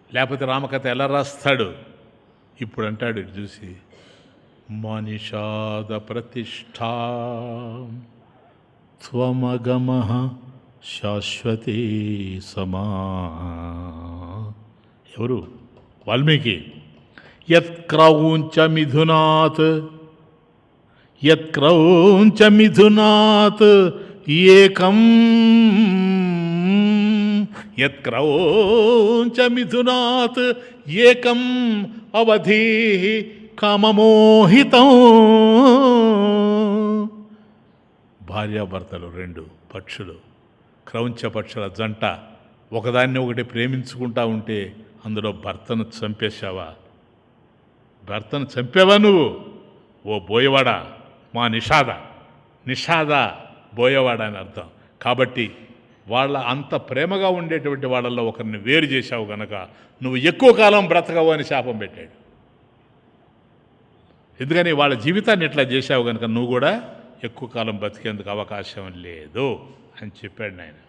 లేకపోతే రామకథ ఎలా రాస్తాడు? ఇప్పుడు అంటాడు ఇటు చూసి, మనిషాద ప్రతిష్ఠా త్వమగమః శాశ్వతీ సమా. ఎవరు? వాల్మీకి. యత్క్రౌంచ మిథునాత్, యత్క్రౌంచ మిథునాత్ ఏకం, యత్క్రౌంచ మిథునాత్ ఏకం అవధీ కామమోహితం. భార్యాభర్తలు రెండు పక్షులు, క్రౌంచ పక్షుల జంట ఒకదాన్ని ఒకటి ప్రేమించుకుంటా ఉంటే అందులో భర్తను చంపేశావా? భర్తను చంపేవా నువ్వు? ఓ బోయవాడా, మా నిషాద బోయవాడ అని అర్థం. కాబట్టి వాళ్ళ అంత ప్రేమగా ఉండేటువంటి వాళ్ళల్లో ఒకరిని వేరు చేశావు గనక నువ్వు ఎక్కువ కాలం బ్రతకవు అని శాపం పెట్టాడు. ఎందుకని? వాళ్ళ జీవితాన్ని ఇట్లా చేశావు కనుక నువ్వు కూడా ఎక్కువ కాలం బతికేందుకు అవకాశం లేదు అని చెప్పాడు ఆయన.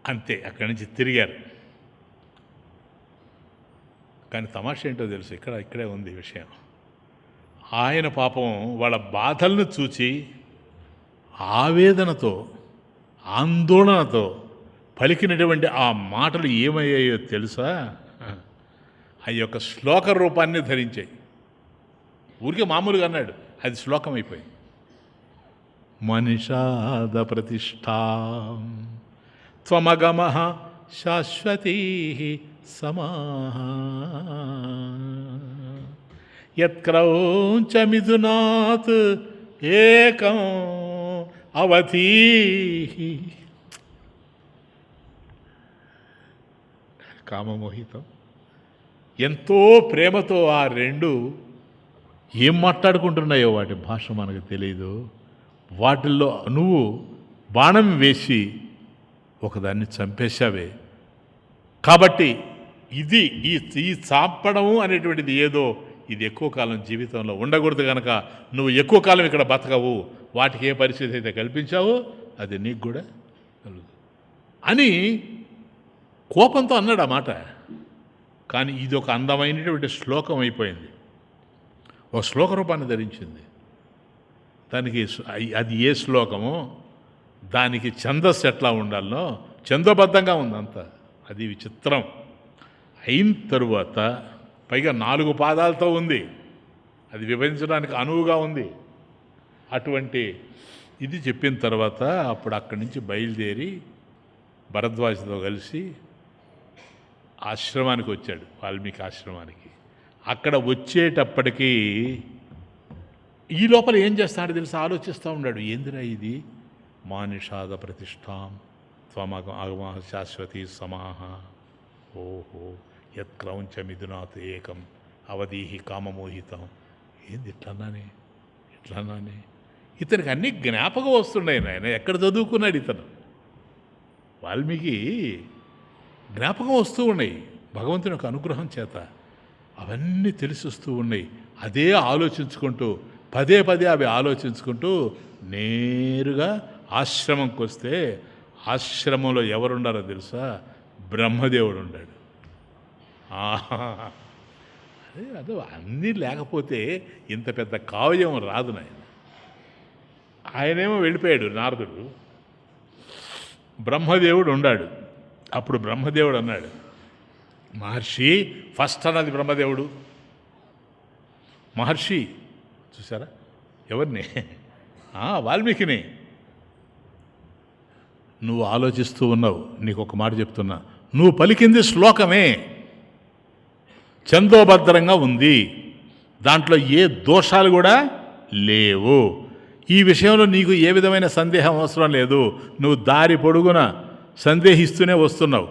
అంతే. అక్కడి నుంచి తిరిగారు. కానీ తమాషా ఏంటో తెలుసు, ఇక్కడే ఉంది విషయం. ఆయన పాపం వాళ్ళ బాధలను చూచి ఆవేదనతో ఆందోళనతో పలికినటువంటి ఆ మాటలు ఏమయ్యాయో తెలుసా? ఆ యొక్క శ్లోక రూపాన్ని ధరించాయి. ఊరికే మామూలుగా అన్నాడు, అది శ్లోకం అయిపోయింది. మనిషాద ప్రతిష్ఠా త్వమగమః శాశ్వతీ సమా, యత్క్రౌంచ మిథునాత్ ఏకం అవధీ. కామమోహితం. ఎంతో ప్రేమతో ఆ రెండు ఏం మాట్లాడుకుంటున్నాయో వాటి భాష మనకు తెలియదు. వాటిల్లో నువ్వు బాణం వేసి ఒకదాన్ని చంపేశావే. కాబట్టి ఇది ఈ చాపడము అనేటువంటిది ఏదో ఇది ఎక్కువ కాలం జీవితంలో ఉండకూడదు కనుక నువ్వు ఎక్కువ కాలం ఇక్కడ బతకవు. వాటికి ఏ పరిస్థితి అయితే కల్పించావో అది నీకు కూడా కలుగు అని కోపంతో అన్నాడు ఆ మాట. కానీ ఇది ఒక అందమైనటువంటి శ్లోకం అయిపోయింది. ఒక శ్లోక రూపాన్ని ధరించింది. దానికి అది ఏ శ్లోకమో దానికి ఛందస్సు ఎట్లా ఉండాలనో ఛందోబద్ధంగా ఉంది అంతా. అది విచిత్రం. అయిన తరువాత పైగా 4 పాదాలతో ఉంది. అది విభజించడానికి అనువుగా ఉంది. అటువంటి ఇది చెప్పిన తర్వాత అప్పుడు అక్కడి నుంచి బయలుదేరి భరద్వాజతో కలిసి ఆశ్రమానికి వచ్చాడు, వాల్మీకి ఆశ్రమానికి. అక్కడ వచ్చేటప్పటికీ ఈ లోపల ఏం చేస్తాడో తెలిసి ఆలోచిస్తూ ఉన్నాడు. ఏందిరా ఇది? మా నిషాద ప్రతిష్టాం త్వమగమ శాశ్వతీ సమాహ. ఓహో, యత్క్రౌంచ మిథునాత్ ఏకం అవధీహి కామమోహితం. ఏంది ఇట్లన్నానే ఇతనికి అన్నీ జ్ఞాపకం వస్తున్నాయి. నాయన ఎక్కడ చదువుకున్నాడు ఇతను? వాల్మీకి జ్ఞాపకం వస్తూ ఉన్నాయి భగవంతుని యొక్క అనుగ్రహం చేత. అవన్నీ తెలిసి వస్తూ ఉన్నాయి. అదే ఆలోచించుకుంటూ పదే అవి ఆలోచించుకుంటూ నేరుగా ఆశ్రమంకి వస్తే ఆశ్రమంలో ఎవరున్నారో తెలుసా? బ్రహ్మదేవుడు ఉన్నాడు. అదే అన్నీ లేకపోతే ఇంత పెద్ద కావ్యం రాదు నాయన. ఆయనేమో వెళ్ళిపోయాడు నారదుడు. బ్రహ్మదేవుడు ఉన్నాడు. అప్పుడు బ్రహ్మదేవుడు అన్నాడు, మహర్షి ఫస్ట్ అన్నది బ్రహ్మదేవుడు. మహర్షి చూసారా, ఎవరిని? వాల్మీకిని. నువ్వు ఆలోచిస్తూ ఉన్నావు. నీకు ఒక మాట చెప్తున్నా, నువ్వు పలికింది శ్లోకమే, చందోభద్రంగా ఉంది, దాంట్లో ఏ దోషాలు కూడా లేవు. ఈ విషయంలో నీకు ఏ విధమైన సందేహం అవసరం లేదు. నువ్వు దారి పొడుగున సందేహిస్తూనే వస్తున్నావు,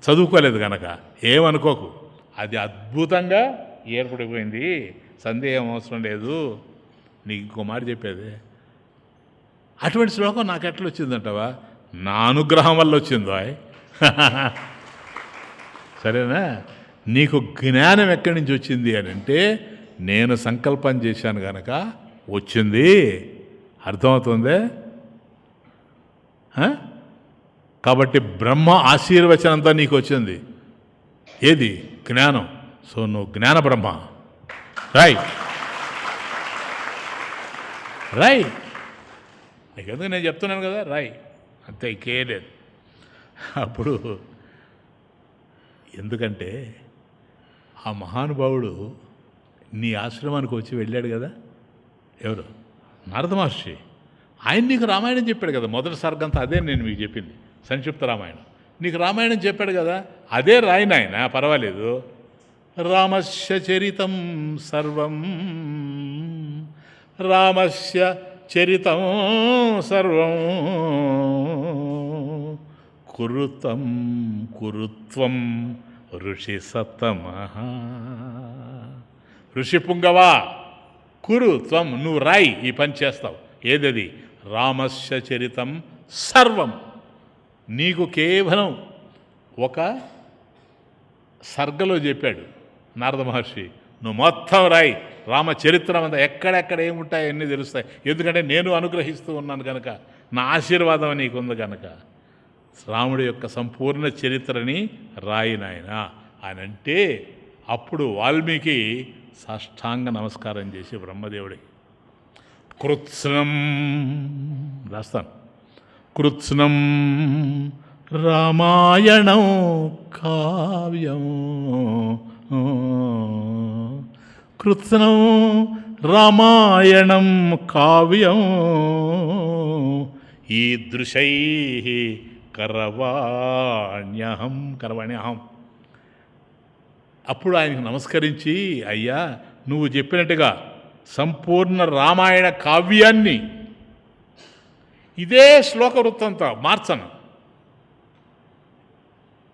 చదువుకోలేదు కనుక ఏమనుకోకు. అది అద్భుతంగా ఏర్పడిపోయింది, సందేహం అవసరం లేదు. నీకు ఇంకో మాట చెప్పేది, అటువంటి శ్లోకం నాకు ఎట్లా వచ్చిందంటావా? నా అనుగ్రహం వల్ల వచ్చిందో. సరేనా? నీకు జ్ఞానం ఎక్కడి నుంచి వచ్చింది అని అంటే, నేను సంకల్పం చేశాను కనుక వచ్చింది. అర్థమవుతుందే? కాబట్టి బ్రహ్మ ఆశీర్వచనంతో నీకు వచ్చింది. ఏది? జ్ఞానం. సో నువ్వు జ్ఞాన బ్రహ్మ. రాయ్ నీకెందుకు నేను చెప్తున్నాను కదా, రాయ్ అంతే, ఇంకేలేదు. అప్పుడు ఎందుకంటే ఆ మహానుభావుడు నీ ఆశ్రమానికి వచ్చి వెళ్ళాడు కదా, ఎవరు? నారద మహర్షి. ఆయన నీకు రామాయణం చెప్పాడు కదా, మొదటి సర్గంతా అదే నేను మీకు చెప్పింది, సంక్షిప్త రామాయణం. నీకు రామాయణం చెప్పాడు కదా, అదే రాయి నాయన, పర్వాలేదు. రామస్య చరితం సర్వం, రామస్య చరితం సర్వం కురుతం కురుత్వం ఋషి సత్తమ. ఋషి పుంగవా కురు త్వం, నువ్వు రాయి, ఈ పని చేస్తావు. ఏదది? రామస్య చరితం సర్వం. నీకు కేవలం ఒక సర్గలో చెప్పాడు నారద మహర్షి, నువ్వు మొత్తం రాయి, రామచరిత్రం అంతా ఎక్కడెక్కడ ఏముంటాయి అన్నీ తెలుస్తాయి. ఎందుకంటే నేను అనుగ్రహిస్తూ ఉన్నాను కనుక, నా ఆశీర్వాదం నీకుంది కనుక. రాముడి యొక్క సంపూర్ణ చరిత్రని రాయి నాయన అని అంటే, అప్పుడు వాల్మీకి సాష్టాంగ నమస్కారం చేసి బ్రహ్మదేవుడి కృత్స్నం రాస్తాను, కృత్స్నం రామాయణం కావ్యం, కృత్స్నం రామాయణం కావ్యం ఈదృశై కరవాణ్యహం. అప్పుడు ఆయనకు నమస్కరించి, అయ్యా నువ్వు చెప్పినట్టుగా సంపూర్ణ రామాయణ కావ్యాన్ని ఇదే శ్లోక వృత్తంతో మార్చను.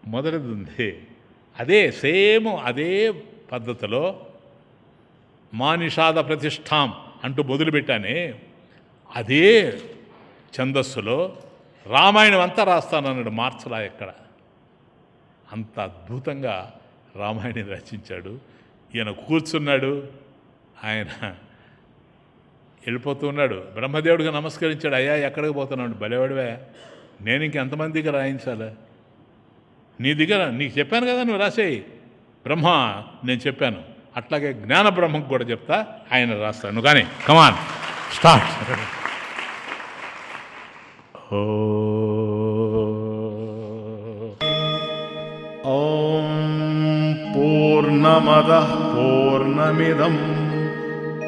మొదటిది ఉంది, అదే సేమ్ అదే పద్ధతిలో మానిషాద ప్రతిష్టాం అంటూ మొదలుపెట్టానే, అదే ఛందస్సులో రామాయణం అంతా రాస్తానన్నాడు, మార్చలా ఎక్కడ. అంత అద్భుతంగా రామాయణం రచించాడు. ఈయన కూర్చున్నాడు, ఆయన వెళ్ళిపోతూ ఉన్నాడు. బ్రహ్మదేవుడిగా నమస్కరించాడు, అయ్యా ఎక్కడికి పోతున్నాడు? బలేవాడివే, నేను ఇంకెంతమంది దగ్గర రాయించాలి? నీ దగ్గర నీకు చెప్పాను కదా, నువ్వు రాసేయి. బ్రహ్మ నేను చెప్పాను, అట్లాగే జ్ఞాన బ్రహ్మకు కూడా చెప్తా, ఆయన రాస్తాను. నువ్వు కానీ కమాన్ స్టార్ట్. ఓం పూర్ణమదః పూర్ణమిదం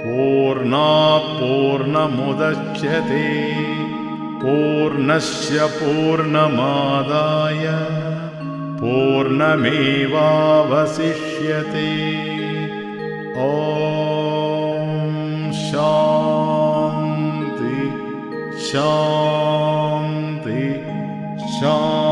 పూర్ణాత్ పూర్ణముదచ్యతే పూర్ణస్య పూర్ణమాదాయ పూర్ణమేవావశిష్యతే. ఓం శాంతి శాంతి శాంతి.